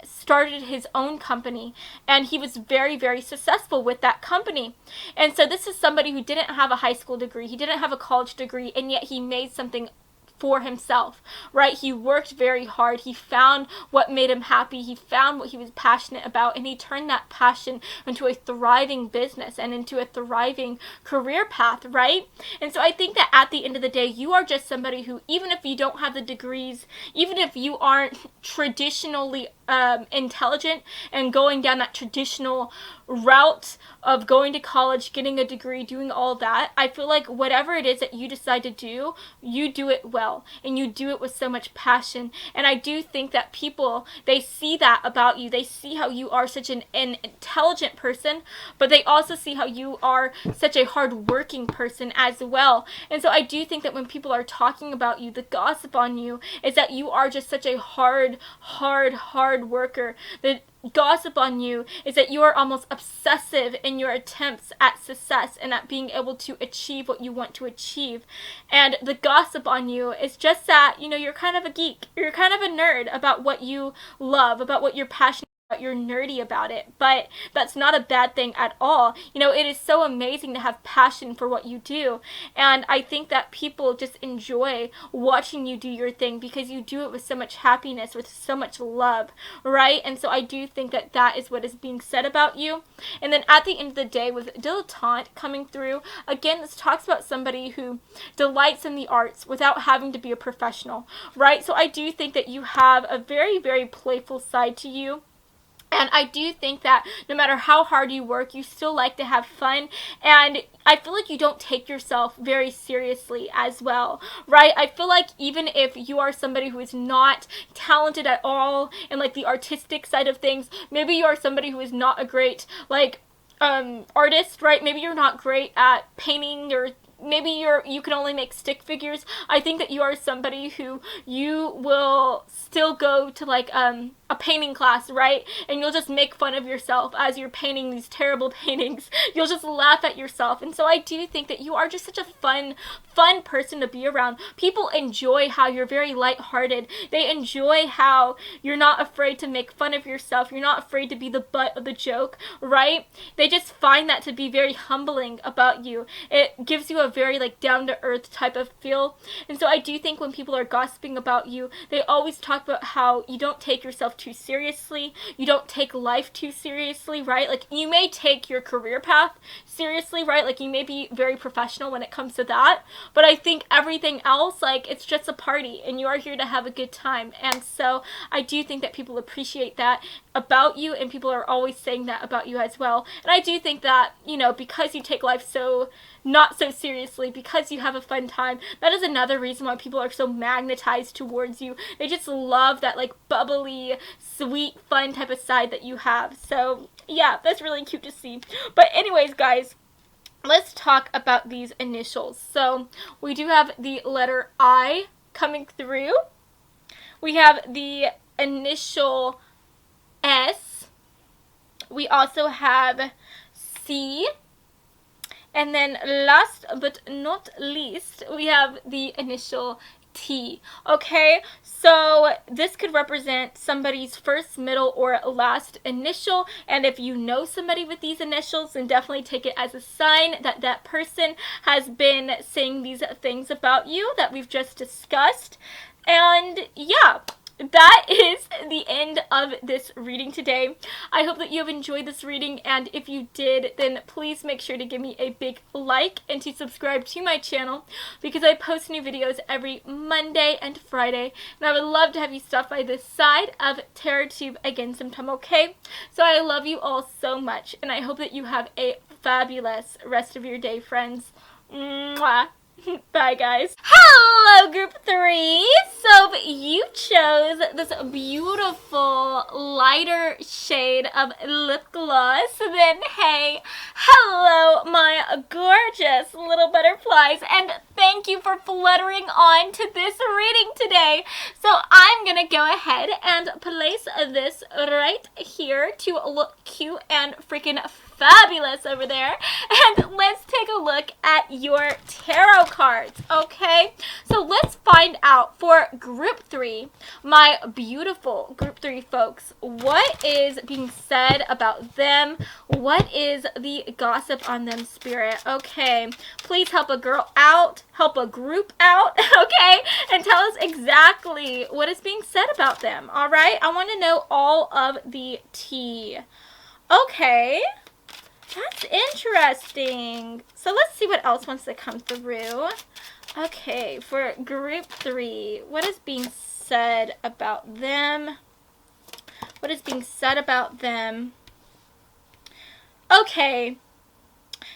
started his own company, and he was very, very successful with that company. And so this is somebody who didn't have a high school degree, he didn't have a college degree, and yet he made something for himself, right? He worked very hard. He found what made him happy. He found what he was passionate about, and he turned that passion into a thriving business and into a thriving career path, right? And so I think that at the end of the day, you are just somebody who, even if you don't have the degrees, even if you aren't traditionally intelligent and going down that traditional route of going to college, getting a degree, doing all that, I feel like whatever it is that you decide to do, you do it well, and you do it with so much passion. And I do think that people, they see that about you. They see how you are such an intelligent person, but they also see how you are such a hard-working person as well. And so I do think that when people are talking about you, the gossip on you is that you are just such a hard worker. The gossip on you is that you are almost obsessive in your attempts at success and at being able to achieve what you want to achieve. And the gossip on you is just that, you're kind of a geek. You're kind of a nerd about what you love, about what you're passionate about. You're nerdy about it, but that's not a bad thing at all. It is so amazing to have passion for what you do, and I think that people just enjoy watching you do your thing because you do it with so much happiness, with so much love, right? And so I do think that that is what is being said about you. And then at the end of the day, with dilettante coming through, again, this talks about somebody who delights in the arts without having to be a professional, right? So I do think that you have a very, very playful side to you. And I do think that no matter how hard you work, you still like to have fun. And I feel like you don't take yourself very seriously as well, right? I feel like even if you are somebody who is not talented at all in like the artistic side of things, maybe you are somebody who is not a great artist, right? Maybe you're not great at painting or maybe you can only make stick figures. I think that you are somebody who you will still go to like a painting class, right? And you'll just make fun of yourself as you're painting these terrible paintings. You'll just laugh at yourself. And so I do think that you are just such a fun person to be around. People enjoy how you're very lighthearted. They enjoy how you're not afraid to make fun of yourself. You're not afraid to be the butt of the joke, right? They just find that to be very humbling about you. It gives you a very like down to earth type of feel. And so I do think when people are gossiping about you, they always talk about how you don't take yourself too seriously. You don't take life too seriously, right? Like you may take your career path seriously, right? Like you may be very professional when it comes to that, but I think everything else, like it's just a party and you are here to have a good time. And so I do think that people appreciate that about you, and people are always saying that about you as well. And I do think that, you know, because you take life so not so seriously, because you have a fun time, that is another reason why people are so magnetized towards you. They just love that like bubbly, sweet, fun type of side that you have. So yeah, that's really cute to see. But anyways, guys, let's talk about these initials. So we do have the letter I coming through. We have the initial S. We also have C. And then last but not least, we have the initial T. Okay, so this could represent somebody's first, middle, or last initial, and if you know somebody with these initials, then definitely take it as a sign that that person has been saying these things about you that we've just discussed. And yeah, that is the end of this reading today. I hope that you have enjoyed this reading, and if you did, then please make sure to give me a big like and to subscribe to my channel, because I post new videos every Monday and Friday, and I would love to have you stop by this side of TerraTube again sometime, okay? So I love you all so much, and I hope that you have a fabulous rest of your day, friends. Mwah. Bye, guys. Hello, group 3. So you chose this beautiful lighter shade of lip gloss, then hey, hello, my gorgeous little butterflies, and thank you for fluttering on to this reading today. So I'm gonna go ahead and place this right here to look cute and freaking fabulous over there, and let's take a look at your tarot cards, okay? So let's find out for group 3, my beautiful group 3 folks, what is being said about them? What is the gossip on them, Spirit? Okay, please help a girl out, help a group out, okay? And tell us exactly what is being said about them, all right? I want to know all of the tea. Okay. That's interesting. So let's see what else wants to come through. Okay, for group 3, what is being said about them? What is being said about them? Okay,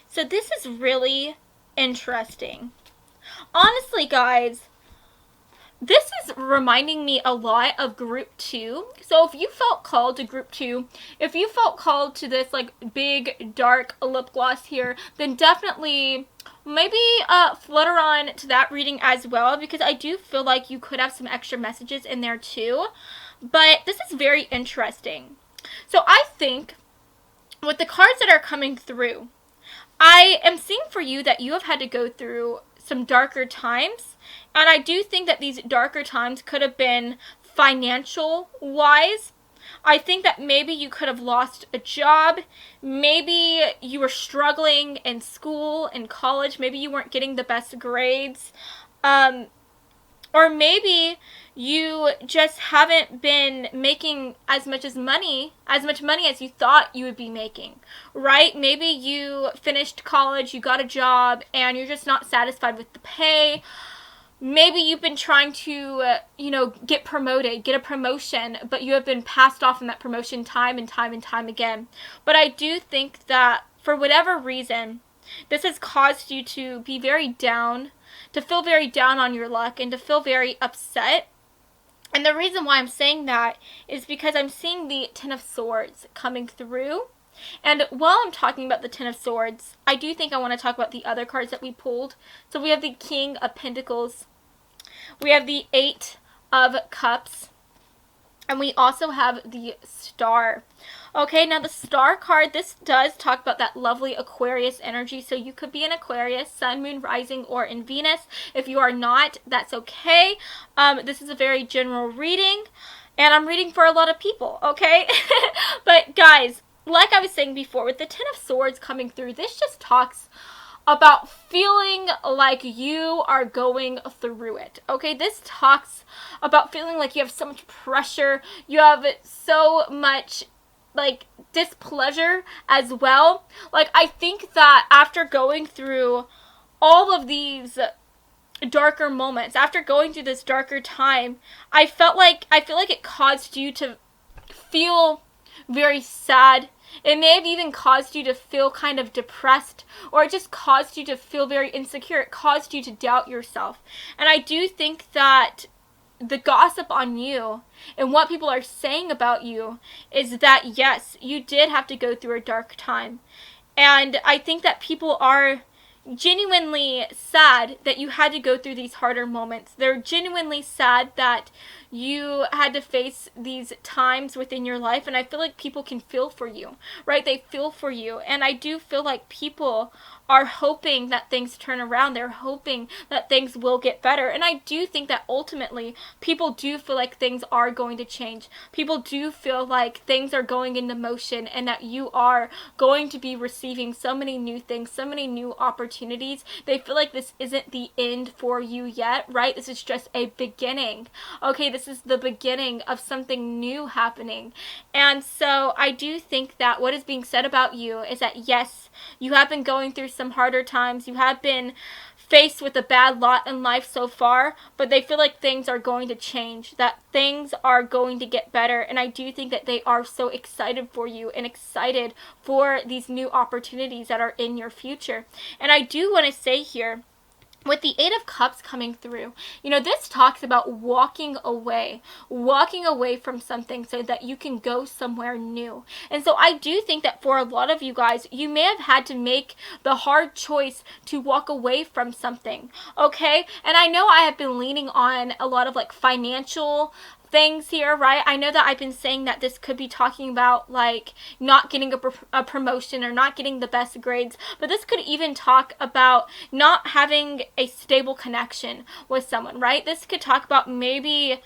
so this is really interesting. Honestly, guys, this is reminding me a lot of group 2. So if you felt called to group 2, if you felt called to this like big dark lip gloss here, then definitely maybe flutter on to that reading as well, because I do feel like you could have some extra messages in there too. But this is very interesting. So I think with the cards that are coming through, I am seeing for you that you have had to go through some darker times. And I do think that these darker times could have been financial wise. I think that maybe you could have lost a job. Maybe you were struggling in school, in college. Maybe you weren't getting the best grades. Or maybe you just haven't been making as much money as you thought you would be making, right? Maybe you finished college, you got a job, and you're just not satisfied with the pay. Maybe you've been trying to, get promoted, get a promotion, but you have been passed off in that promotion time and time and time again. But I do think that for whatever reason, this has caused you to be very down, to feel very down on your luck, and to feel very upset. And the reason why I'm saying that is because I'm seeing the Ten of Swords coming through. And while I'm talking about the Ten of Swords, I do think I want to talk about the other cards that we pulled. So we have the King of Pentacles, we have the Eight of Cups, and we also have the Star. Okay, now the Star card, this does talk about that lovely Aquarius energy. So you could be an Aquarius, Sun, Moon, Rising, or in Venus. If you are not, that's okay. This is a very general reading, and I'm reading for a lot of people, okay? But guys, like I was saying before, with the Ten of Swords coming through, this just talks about feeling like you are going through it, okay? This talks about feeling like you have so much pressure, you have so much like displeasure as well. Like, I think that after going through all of these darker moments, after going through this darker time, I feel like it caused you to feel very sad. It may have even caused you to feel kind of depressed, or it just caused you to feel very insecure. It caused you to doubt yourself. And I do think that the gossip on you and what people are saying about you is that, yes, you did have to go through a dark time. And I think that people are genuinely sad that you had to go through these harder moments. They're genuinely sad that you had to face these times within your life, and I feel like people can feel for you, right? They feel for you, and I do feel like people are hoping that things turn around. They're hoping that things will get better, and I do think that ultimately people do feel like things are going to change. People do feel like things are going into motion, and that you are going to be receiving so many new things, so many new opportunities. They feel like this isn't the end for you yet, right? This is just a beginning. Okay, this is the beginning of something new happening. And so I do think that what is being said about you is that, yes, you have been going through some harder times. You have been faced with a bad lot in life so far, but they feel like things are going to change, that things are going to get better. And I do think that they are so excited for you and excited for these new opportunities that are in your future. And I do want to say here, with the Eight of Cups coming through, this talks about walking away from something so that you can go somewhere new. And so I do think that for a lot of you guys, you may have had to make the hard choice to walk away from something, okay? And I know I have been leaning on a lot of like financial things here, right? I know that I've been saying that this could be talking about like not getting a promotion or not getting the best grades, but this could even talk about not having a stable connection with someone, right? This could talk about maybe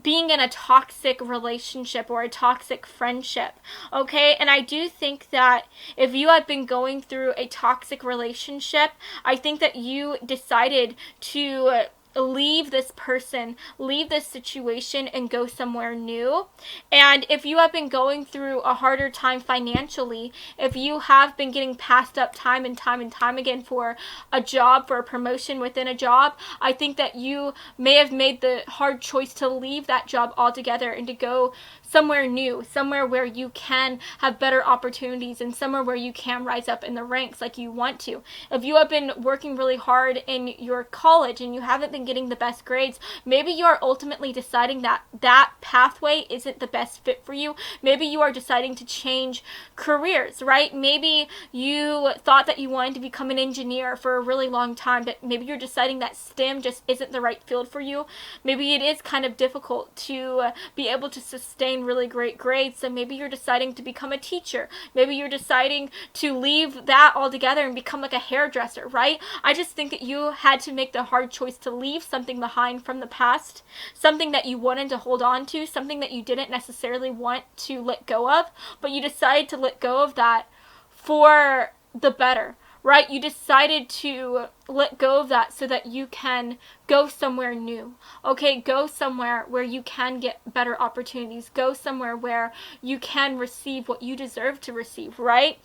being in a toxic relationship or a toxic friendship, okay? And I do think that if you have been going through a toxic relationship, I think that you decided to leave this person, leave this situation, and go somewhere new. And if you have been going through a harder time financially, if you have been getting passed up time and time and time again for a job, for a promotion within a job, I think that you may have made the hard choice to leave that job altogether and to go somewhere new, somewhere where you can have better opportunities and somewhere where you can rise up in the ranks like you want to. If you have been working really hard in your college and you haven't been getting the best grades, maybe you are ultimately deciding that that pathway isn't the best fit for you. Maybe you are deciding to change careers, right? Maybe you thought that you wanted to become an engineer for a really long time, but maybe you're deciding that STEM just isn't the right field for you. Maybe it is kind of difficult to be able to sustain really great grades, so maybe you're deciding to become a teacher. Maybe you're deciding to leave that altogether and become like a hairdresser, right? I just think that you had to make the hard choice to leave something behind from the past, something that you wanted to hold on to, something that you didn't necessarily want to let go of, but you decided to let go of that for the better, right? You decided to let go of that so that you can go somewhere new, okay? Go somewhere where you can get better opportunities. Go somewhere where you can receive what you deserve to receive, right?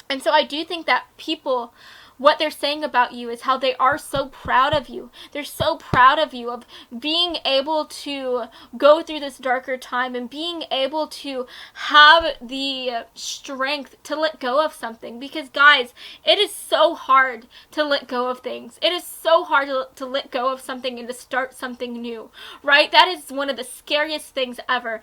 And so I do think that people, what they're saying about you is how they are so proud of you. They're so proud of you, of being able to go through this darker time and being able to have the strength to let go of something. Because guys, it is so hard to let go of things. It is so hard to let go of something and to start something new, right? That is one of the scariest things ever.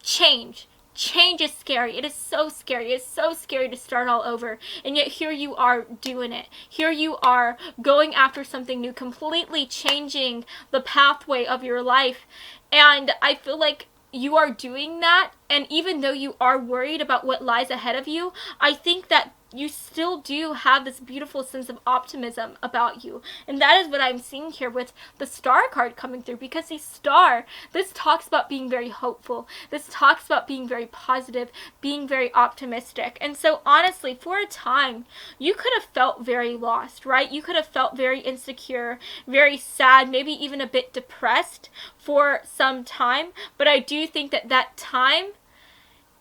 Change. change is scary. It is so scary. It's so scary to start all over. And yet here you are doing it. Here you are going after something new, completely changing the pathway of your life. And I feel like you are doing that. And even though you are worried about what lies ahead of you, I think that you still do have this beautiful sense of optimism about you. And that is what I'm seeing here with the star card coming through, because the star, this talks about being very hopeful. This talks about being very positive, being very optimistic. And so honestly, for a time, you could have felt very lost, right? You could have felt very insecure, very sad, maybe even a bit depressed for some time. But I do think that that time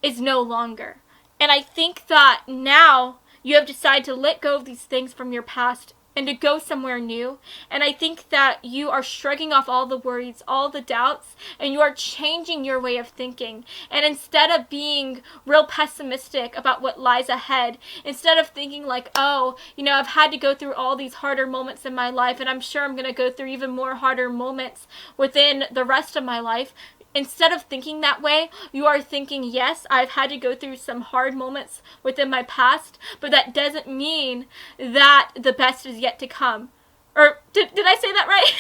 is no longer. And I think that now you have decided to let go of these things from your past and to go somewhere new. And I think that you are shrugging off all the worries, all the doubts, and you are changing your way of thinking. And instead of being real pessimistic about what lies ahead, instead of thinking like, oh, you know, I've had to go through all these harder moments in my life, and I'm sure I'm going to go through even more harder moments within the rest of my life, instead of thinking that way, you are thinking, yes, I've had to go through some hard moments within my past, but that doesn't mean that the best is yet to come. Or, did I say that right?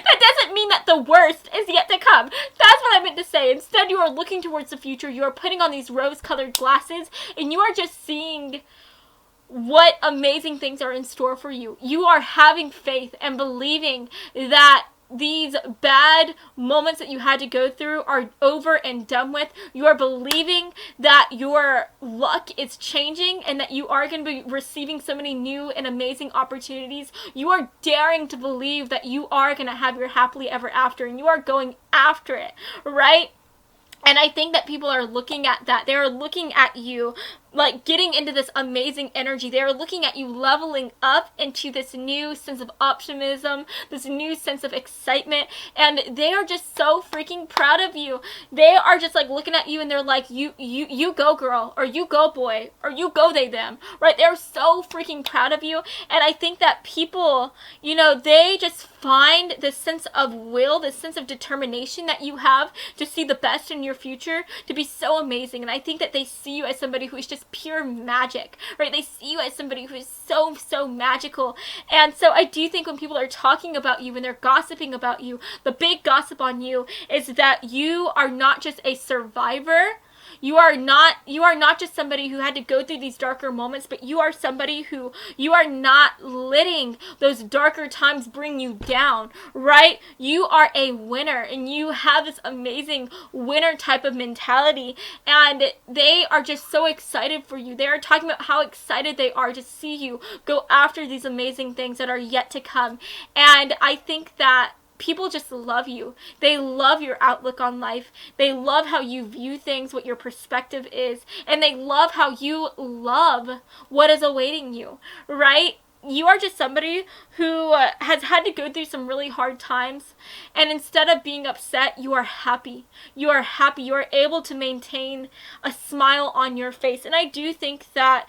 That doesn't mean that the worst is yet to come. That's what I meant to say. Instead, you are looking towards the future. You are putting on these rose-colored glasses, and you are just seeing what amazing things are in store for you. You are having faith and believing that these bad moments that you had to go through are over and done with. You are believing that your luck is changing and that you are going to be receiving so many new and amazing opportunities. You are daring to believe that you are going to have your happily ever after, and you are going after it, right? And I think that people are looking at that. They are looking at you like getting into this amazing energy. They are looking at you leveling up into this new sense of optimism, this new sense of excitement, and they are just so freaking proud of you. They are just like looking at you and they're like, you go girl, or you go boy, or you go they them, right? They're so freaking proud of you. And I think that people, you know, they just find this sense of will, this sense of determination that you have to see the best in your future to be so amazing. And I think that they see you as somebody who is just pure magic, right? They see you as somebody who is so magical. And so I do think when people are talking about you, when they're gossiping about you, the big gossip on you is that you are not just a survivor. You are not just somebody who had to go through these darker moments, but you are somebody who, you are not letting those darker times bring you down, right? You are a winner, and you have this amazing winner type of mentality, and they are just so excited for you. They are talking about how excited they are to see you go after these amazing things that are yet to come. And I think that people just love you. They love your outlook on life. They love how you view things, what your perspective is, and they love how you love what is awaiting you, right? You are just somebody who has had to go through some really hard times, and instead of being upset, you are happy. You are happy. You are able to maintain a smile on your face. And I do think that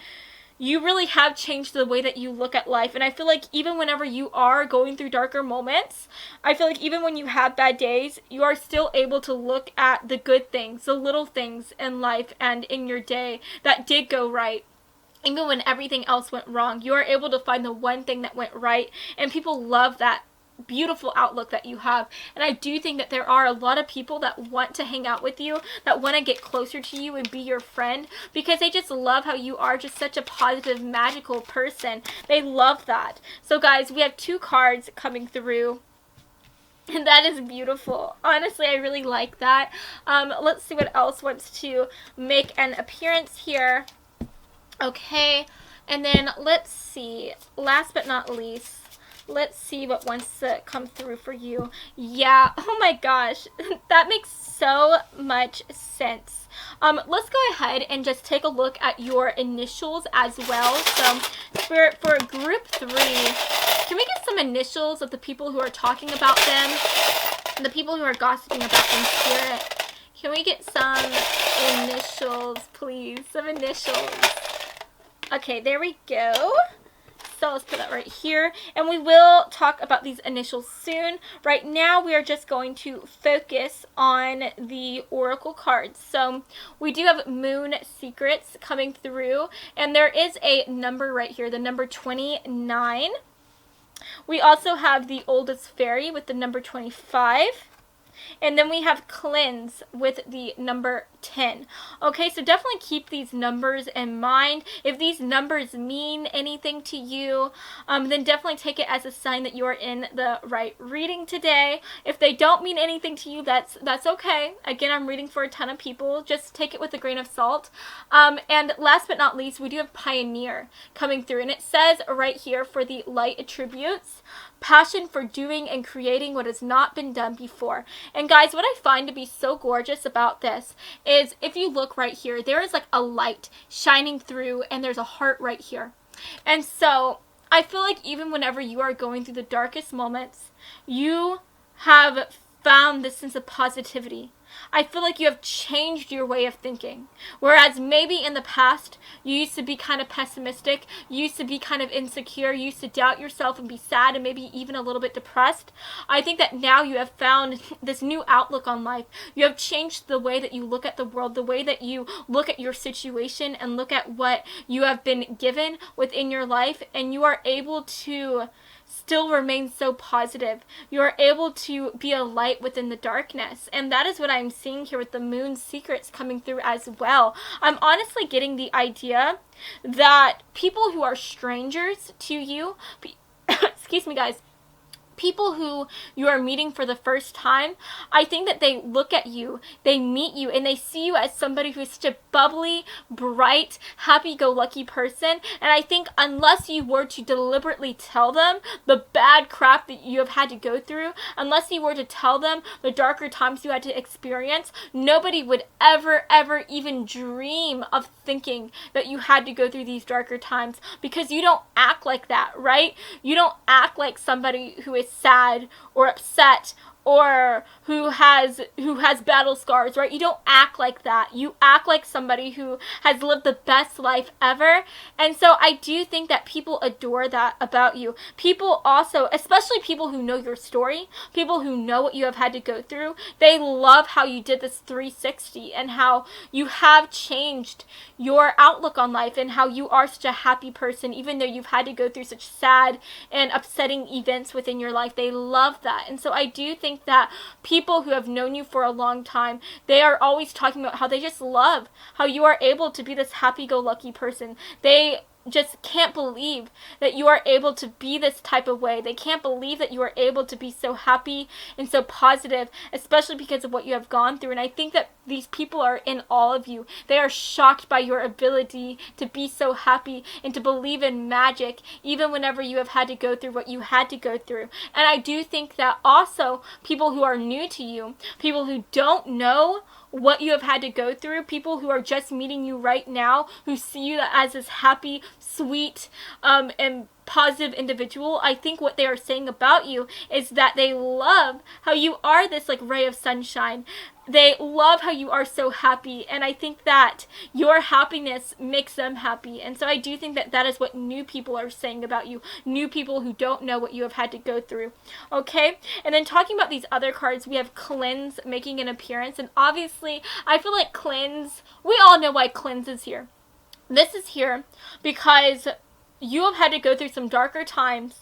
you really have changed the way that you look at life. And I feel like even whenever you are going through darker moments, I feel like even when you have bad days, you are still able to look at the good things, the little things in life and in your day that did go right. Even when everything else went wrong, you are able to find the one thing that went right. And people love that beautiful outlook that you have. And I do think that there are a lot of people that want to hang out with you, that want to get closer to you and be your friend, because they just love how you are just such a positive, magical person. They love that. So guys, we have 2 cards coming through, and that is beautiful. Honestly, I really like that. Let's see what else wants to make an appearance here. Okay, and then let's see, last but not least, let's see what wants to come through for you. Yeah, oh my gosh, that makes so much sense. Let's go ahead and just take a look at your initials as well. So for group 3, can we get some initials of the people who are talking about them, the people who are gossiping about them spirit? Can we get some initials, please? Some initials. Okay, there we go. So let's put that right here. And we will talk about these initials soon. Right now, we are just going to focus on the oracle cards. So we do have moon secrets coming through. And there is a number right here, the number 29. We also have the oldest fairy with the number 25. And then we have cleanse with the number 10. Okay, so definitely keep these numbers in mind. If these numbers mean anything to you, then definitely take it as a sign that you are in the right reading today. If they don't mean anything to you, that's okay. Again, I'm reading for a ton of people. Just take it with a grain of salt. And last but not least, we do have pioneer coming through. And it says right here for the light attributes, passion for doing and creating what has not been done before. And guys, what I find to be so gorgeous about this is if you look right here, there is like a light shining through and there's a heart right here. And so I feel like even whenever you are going through the darkest moments, you have found this sense of positivity. I feel like you have changed your way of thinking. Whereas maybe in the past, you used to be kind of pessimistic, you used to be kind of insecure, you used to doubt yourself and be sad and maybe even a little bit depressed. I think that now you have found this new outlook on life. You have changed the way that you look at the world, the way that you look at your situation and look at what you have been given within your life, and you are able to still remain so positive. You're able to be a light within the darkness. And that is what I'm seeing here with the moon secrets coming through as well. I'm honestly getting the idea that people who are strangers to you, excuse me guys, people who you are meeting for the first time, I think that they look at you, they meet you, and they see you as somebody who's such a bubbly, bright, happy-go-lucky person. And I think unless you were to deliberately tell them the bad crap that you have had to go through, unless you were to tell them the darker times you had to experience, nobody would ever even dream of thinking that you had to go through these darker times, because you don't act like that, right? You don't act like somebody who is sad or upset or who has battle scars, right? You don't act like that. You act like somebody who has lived the best life ever. And so I do think that people adore that about you. People also, especially people who know your story, people who know what you have had to go through, they love how you did this 360 and how you have changed your outlook on life and how you are such a happy person even though you've had to go through such sad and upsetting events within your life. They love that. And so I do think that people who have known you for a long time, they are always talking about how they just love how you are able to be this happy-go-lucky person. They just can't believe that you are able to be this type of way. They can't believe that you are able to be so happy and so positive, especially because of what you have gone through. And I think that these people are in all of you. They are shocked by your ability to be so happy and to believe in magic, even whenever you have had to go through what you had to go through. And I do think that also people who are new to you, people who don't know what you have had to go through, people who are just meeting you right now, who see you as this happy, sweet, and positive individual, I think what they are saying about you is that they love how you are this like ray of sunshine. They love how you are so happy, and I think that your happiness makes them happy. And so I do think that that is what new people are saying about you, new people who don't know what you have had to go through. Okay, and then talking about these other cards, we have cleanse making an appearance, and obviously I feel like cleanse, we all know why cleanse is here. This is here because you have had to go through some darker times,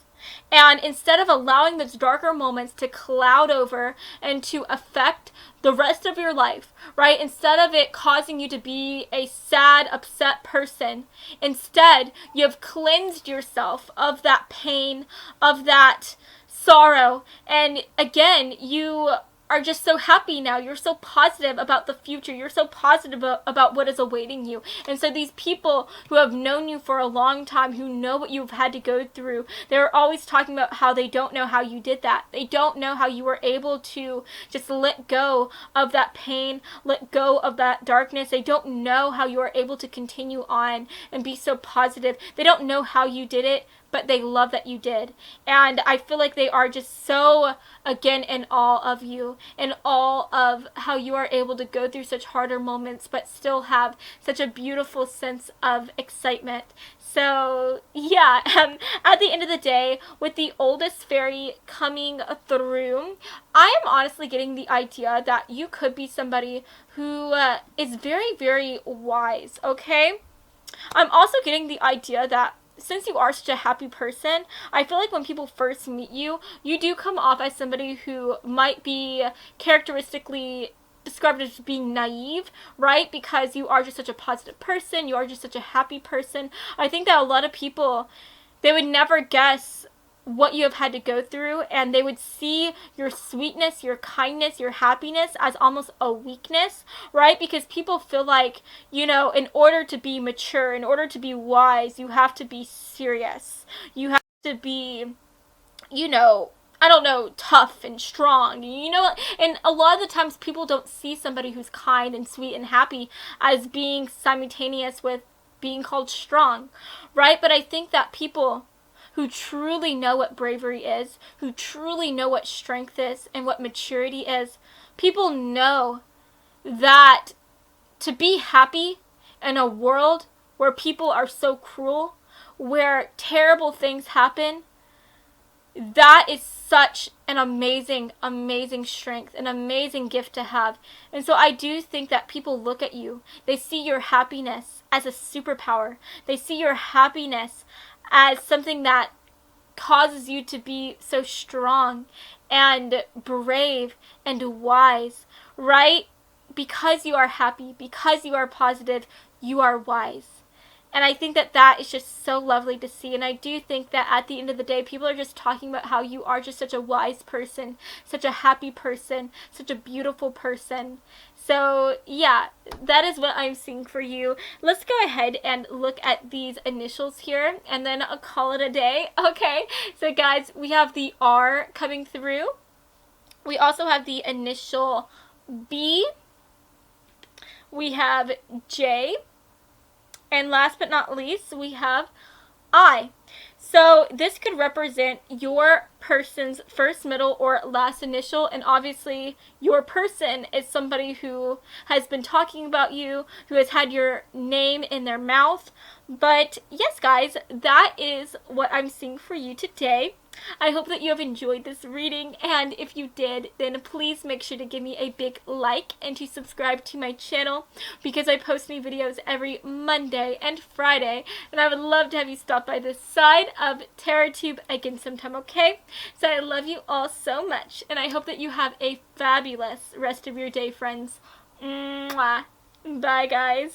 and instead of allowing those darker moments to cloud over and to affect the rest of your life, right? Instead of it causing you to be a sad, upset person, instead you have cleansed yourself of that pain, of that sorrow, and again, you are just so happy now. You're so positive about the future. You're so positive about what is awaiting you. And so these people who have known you for a long time, who know what you've had to go through, they're always talking about how they don't know how you did that. They don't know how you were able to just let go of that pain, let go of that darkness. They don't know how you are able to continue on and be so positive. They don't know how you did it, but they love that you did. And I feel like they are just so, again, in awe of you, in awe of how you are able to go through such harder moments but still have such a beautiful sense of excitement. So yeah, at the end of the day, with the oldest fairy coming through, I am honestly getting the idea that you could be somebody who is very, very wise, okay? I'm also getting the idea that since you are such a happy person, I feel like when people first meet you, you do come off as somebody who might be characteristically described as being naive, right? Because you are just such a positive person, you are just such a happy person. I think that a lot of people, they would never guess what you have had to go through, and they would see your sweetness, your kindness, your happiness as almost a weakness, right? Because people feel like, you know, in order to be mature, in order to be wise, you have to be serious. You have to be, you know, I don't know, tough and strong. You know, and a lot of the times people don't see somebody who's kind and sweet and happy as being simultaneous with being called strong, right? But I think that people who truly know what bravery is, who truly know what strength is and what maturity is, people know that to be happy in a world where people are so cruel, where terrible things happen, that is such an amazing, amazing strength, an amazing gift to have. And so I do think that people look at you, they see your happiness as a superpower. They see your happiness as something that causes you to be so strong and brave and wise, right? Because you are happy, because you are positive, you are wise. And I think that that is just so lovely to see. And I do think that at the end of the day, people are just talking about how you are just such a wise person, such a happy person, such a beautiful person. So yeah, that is what I'm seeing for you. Let's go ahead and look at these initials here, and then I'll call it a day. Okay, so guys, we have the R coming through. We also have the initial B. We have J. And last but not least, we have I. So this could represent your person's first, middle, or last initial, and obviously your person is somebody who has been talking about you, who has had your name in their mouth. But yes, guys, that is what I'm seeing for you today. I hope that you have enjoyed this reading, and if you did, then please make sure to give me a big like and to subscribe to my channel, because I post new videos every Monday and Friday, and I would love to have you stop by this side of TerraTube again sometime, okay? So I love you all so much, and I hope that you have a fabulous rest of your day, friends. Mwah. Bye, guys.